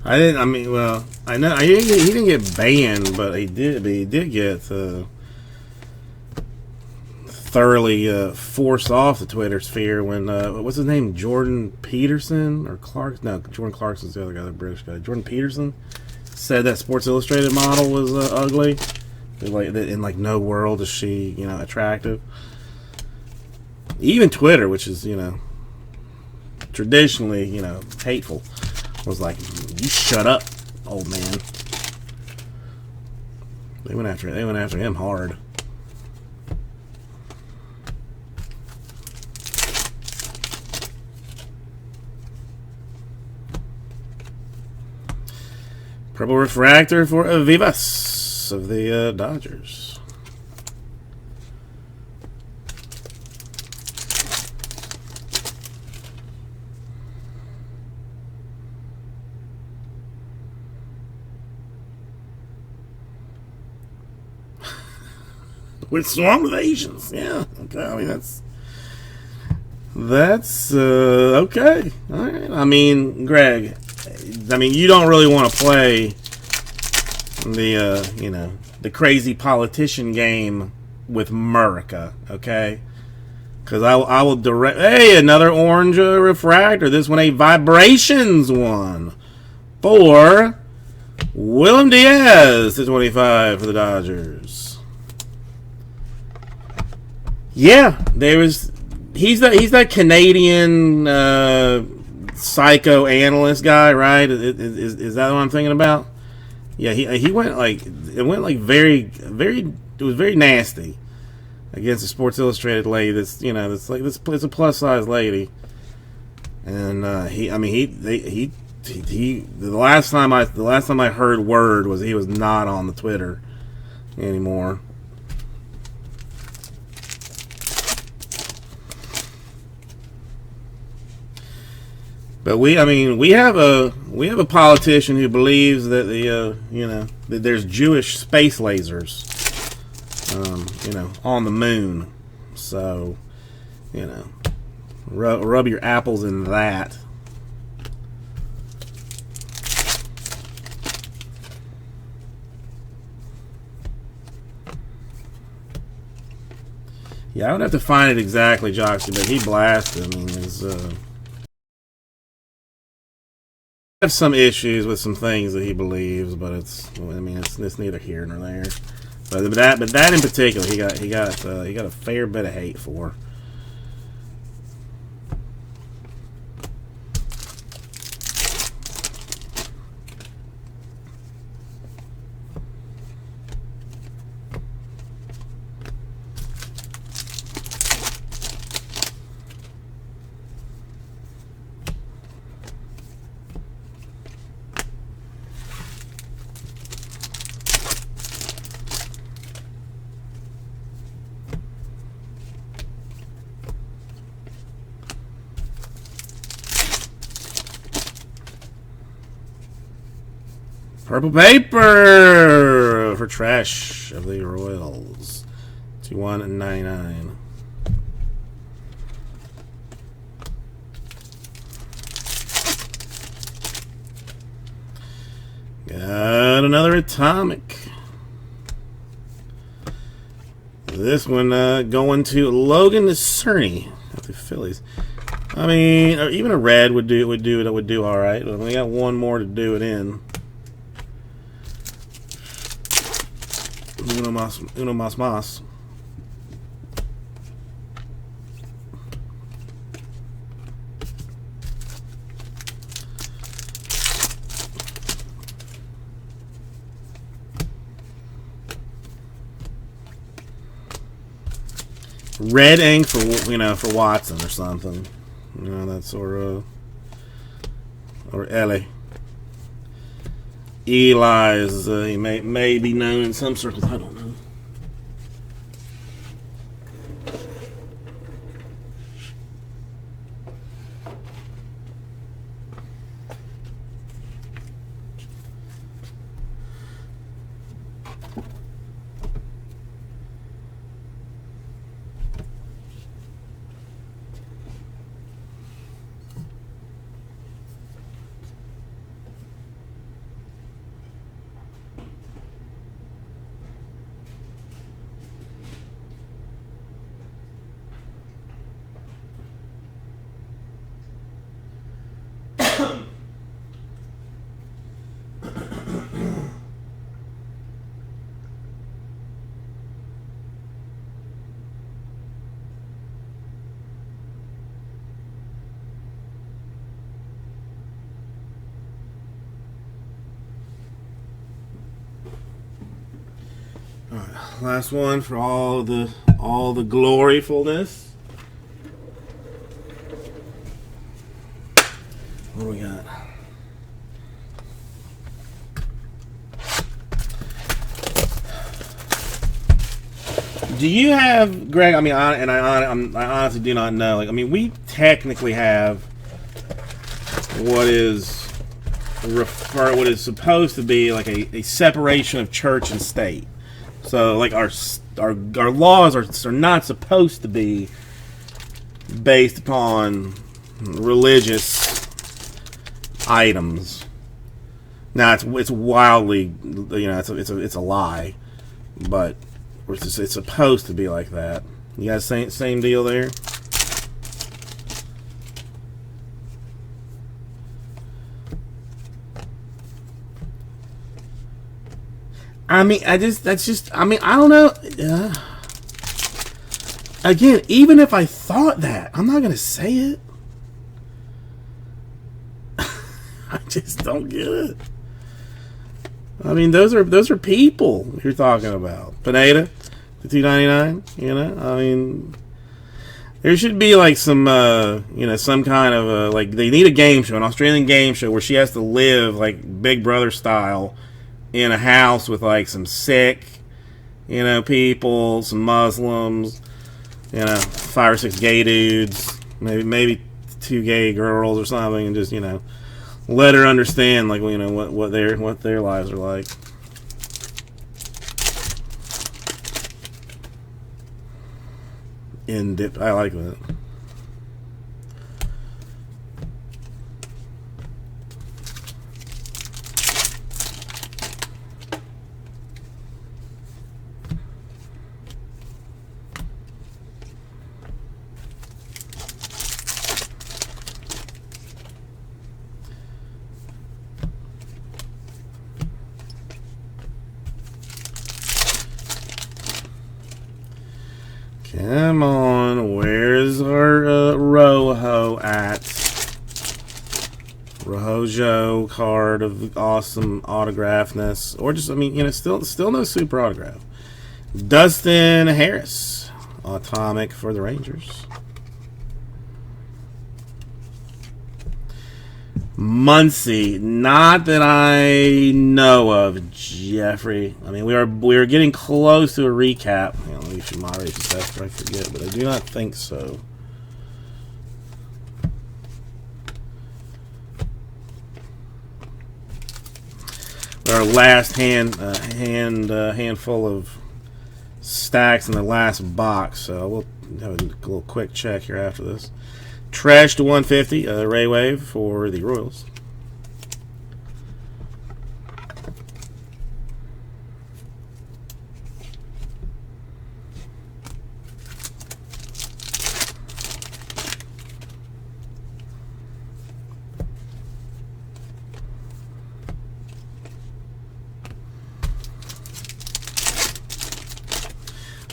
Speaker 1: I know he didn't get banned, but he did get thoroughly forced off the Twitter sphere when what's his name, Jordan Peterson or Clark? No, Jordan Clarkson's the other guy, the British guy. Jordan Peterson said that Sports Illustrated model was ugly. In no world is she attractive. Even Twitter, which is traditionally hateful, was like, you shut up, old man. They went after him hard. Purple refractor for Vivas of the Dodgers. With swarm of Asians, yeah. Okay, I mean that's okay. All right. Greg, you don't really want to play the crazy politician game with Murica, okay? Because I will direct. Hey, another orange refractor. This one a vibrations one for Willem Diaz to 25 for the Dodgers. Yeah, he's that Canadian psychoanalyst guy, right? Is that what I'm thinking about? Yeah, he went very it was very nasty against a Sports Illustrated lady that's it's a plus size lady, and the last time I heard word was he was not on the Twitter anymore. But we have a politician who believes that that there's Jewish space lasers, on the moon. So, rub your apples in that. Yeah, I would have to find it exactly, Joxy, but he blasted. I mean, have some issues with some things that he believes, but it's neither here nor there. But that in particular, he got a fair bit of hate for. Purple paper for trash of the Royals. 21.99. Got another atomic. This one going to Logan Cerny of the Phillies. I mean, even a red would do all right. But we got one more to do it in. Uno más. Red ink for Watson or something. That's or Ellie. Eli's, he may be known in some circles. I don't know. Alright, last one for all the gloryfulness. What do we got? Do you have, Greg? I mean, I honestly do not know. We technically have what is supposed to be like a separation of church and state. So, our laws are not supposed to be based upon religious items. Now, it's wildly, it's a lie, but it's supposed to be like that. You guys same deal there? I don't know. Again, even if I thought that, I'm not going to say it. I just don't get it. I mean, those are people you're talking about. Pineda, the $2.99. There should be like some, some kind of they need a game show, an Australian game show where she has to live like Big Brother style in a house with like some sick, people, some Muslims, 5 or 6 gay dudes, maybe two gay girls or something, and just let her understand like what their lives are like. I like that. Come on, where's our Rojo at? Rojo card of awesome autographness, or just still no super autograph. Dustin Harris, atomic for the Rangers. Muncie, not that I know of, Jeffrey. I mean, we are getting close to a recap. Let me should moderate this after I forget, but I do not think so. Our last handful of stacks in the last box, so we'll have a little quick check here after this. Trash to 150, Ray Wave for the Royals.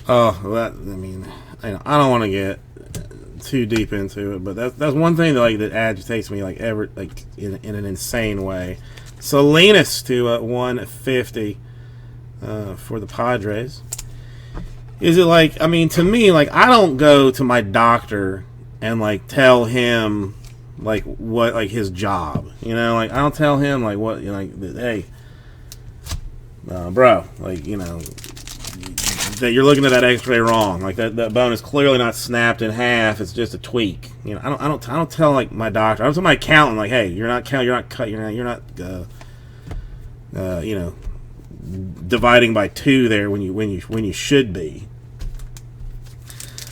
Speaker 1: Oh, I don't want to get too deep into it, but that's one thing that agitates me in an insane way. Salinas to 150 for the Padres. Is it to me, I don't go to my doctor and tell him what his job, I don't tell him what hey, bro, that you're looking at that X-ray wrong. That bone is clearly not snapped in half. It's just a tweak. I don't tell my doctor. I don't tell my accountant hey, you're not dividing by 2 there when you should be.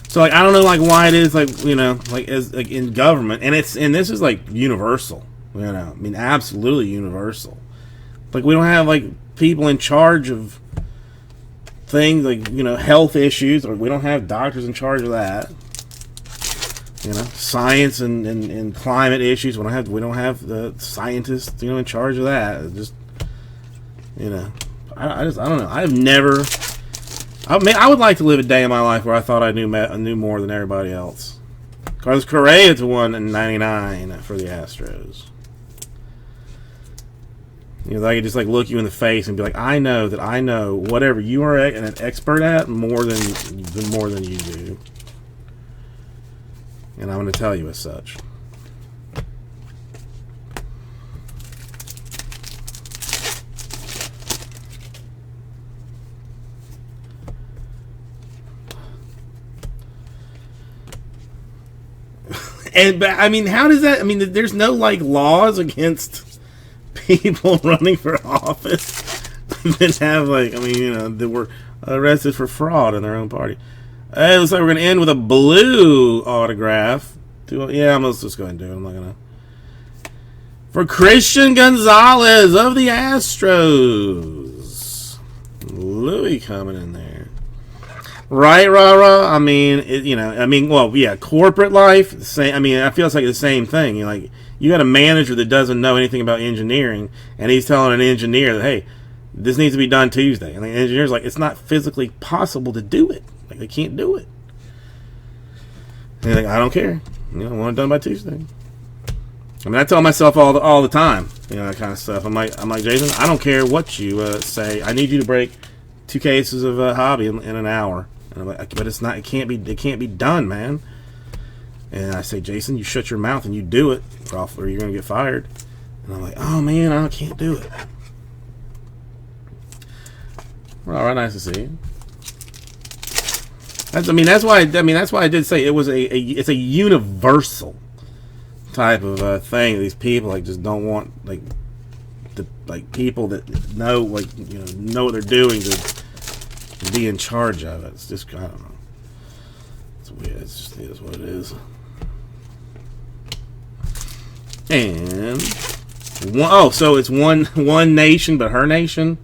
Speaker 1: So I don't know why it is as in government, and this is universal. Absolutely universal. We don't have people in charge of things health issues, or we don't have doctors in charge of that. Science and climate issues. We don't have the scientists in charge of that. I don't know. I would like to live a day in my life where I thought I knew more than everybody else. Carlos Correa to 199 for the Astros. I could just look you in the face and be I know that I know whatever you are an expert at more than you do, and I'm going to tell you as such. And how does that? There's no laws against people running for office that have that were arrested for fraud in their own party. It looks like we're going to end with a blue autograph. Let's just go ahead and do it. I'm not going to. For Christian Gonzalez of the Astros. Louis coming in there. Right, rah-rah. Corporate life, same. I feel it's the same thing. You got a manager that doesn't know anything about engineering, and he's telling an engineer that, hey, this needs to be done Tuesday. And the engineer's it's not physically possible to do it. They can't do it. And I don't care. I want it done by Tuesday. I tell myself all the time, that kind of stuff. I'm like, Jason, I don't care what you say. I need you to break 2 cases of hobby in an hour. And I'm like, but it's not. It can't be done, man. And I say, Jason, you shut your mouth and you do it, or you're going to get fired. And I'm like, oh man, I can't do it. Well, all right, nice to see you. That's why I did say it was it's a universal type of thing. These people like just don't want people that know know what they're doing to be in charge of it. It's just, I don't know. It's weird. It's just, it is what it is. And so it's one nation, but her nation.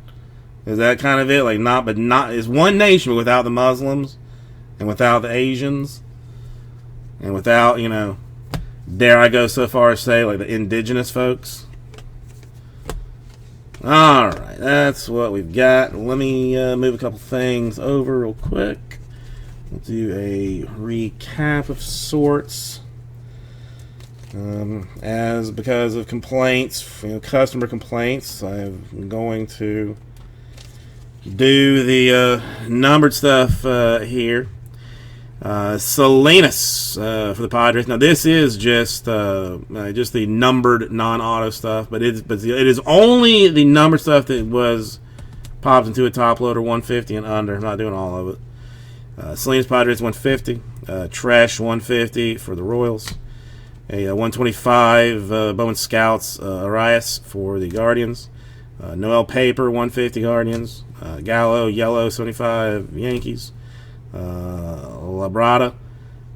Speaker 1: Is that kind of it? Like it's one nation, but without the Muslims, and without the Asians, and without, dare I go so far as say, like, the indigenous folks. All right, that's what we've got. Let me move a couple things over real quick. We'll do a recap of sorts. Because of complaints, customer complaints, I'm going to do the numbered stuff here. Salinas for the Padres. Now this is just the numbered non-auto stuff, but it is only the numbered stuff that was popped into a top loader 150 and under. I'm not doing all of it. Salinas Padres 150, Trash 150 for the Royals. A 125 Bowman Scouts Arias for the Guardians. Noel Paper 150 Guardians. Gallo Yellow 75 Yankees. Labrada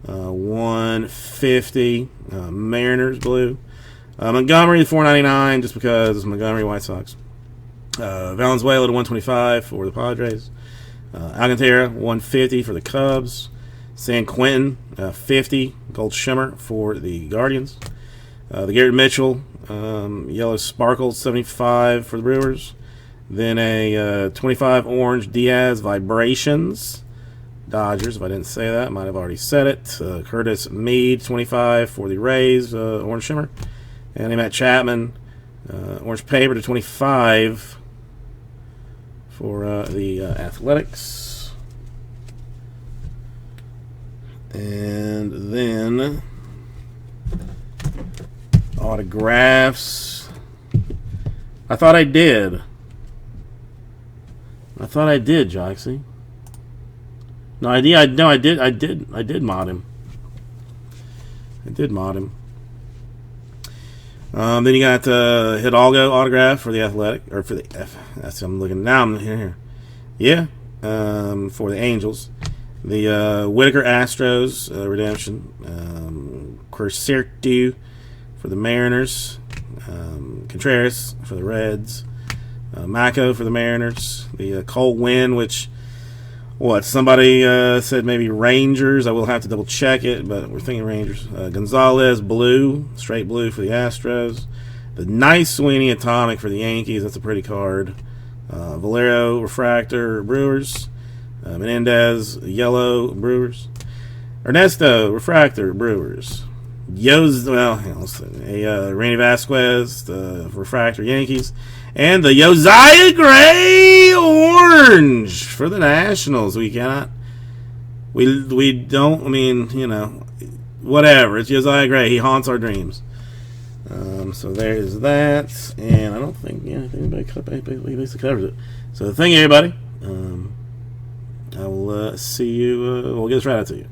Speaker 1: 150 Mariners Blue. Montgomery 499 just because it's Montgomery White Sox. Valenzuela to 125 for the Padres. Alcantara 150 for the Cubs. San Quentin 50 Gold Shimmer for the Guardians. The Garrett Mitchell Yellow Sparkle 75 for the Brewers. Then a 25 Orange Diaz Vibrations Dodgers. If I didn't say that, might have already said it. Curtis Mead 25 for the Rays Orange Shimmer. And Matt Chapman Orange Paper to 25 for the Athletics. And then autographs. I thought I did, Joxy. No, I did mod him. Then you got Hidalgo autograph for the Athletic, or for the that's I'm looking now. I'm here. Yeah, for the Angels. The Whitaker Astros redemption. Quercertu for the Mariners. Contreras for the Reds. Mako for the Mariners. The Cole Winn, which somebody said maybe Rangers. I will have to double check it, but we're thinking Rangers. Gonzalez Blue, straight blue for the Astros. The nice Sweeney Atomic for the Yankees. That's a pretty card. Valero Refractor Brewers. Menendez Yellow Brewers. Ernesto Refractor Brewers. Randy Vasquez Refractor Yankees. And the Josiah Gray Orange for the Nationals. We don't, whatever. It's Josiah Gray. He haunts our dreams. So there's that. And I don't think, anybody basically covers it. So thank you, everybody. I will see you. We'll get this right out to you.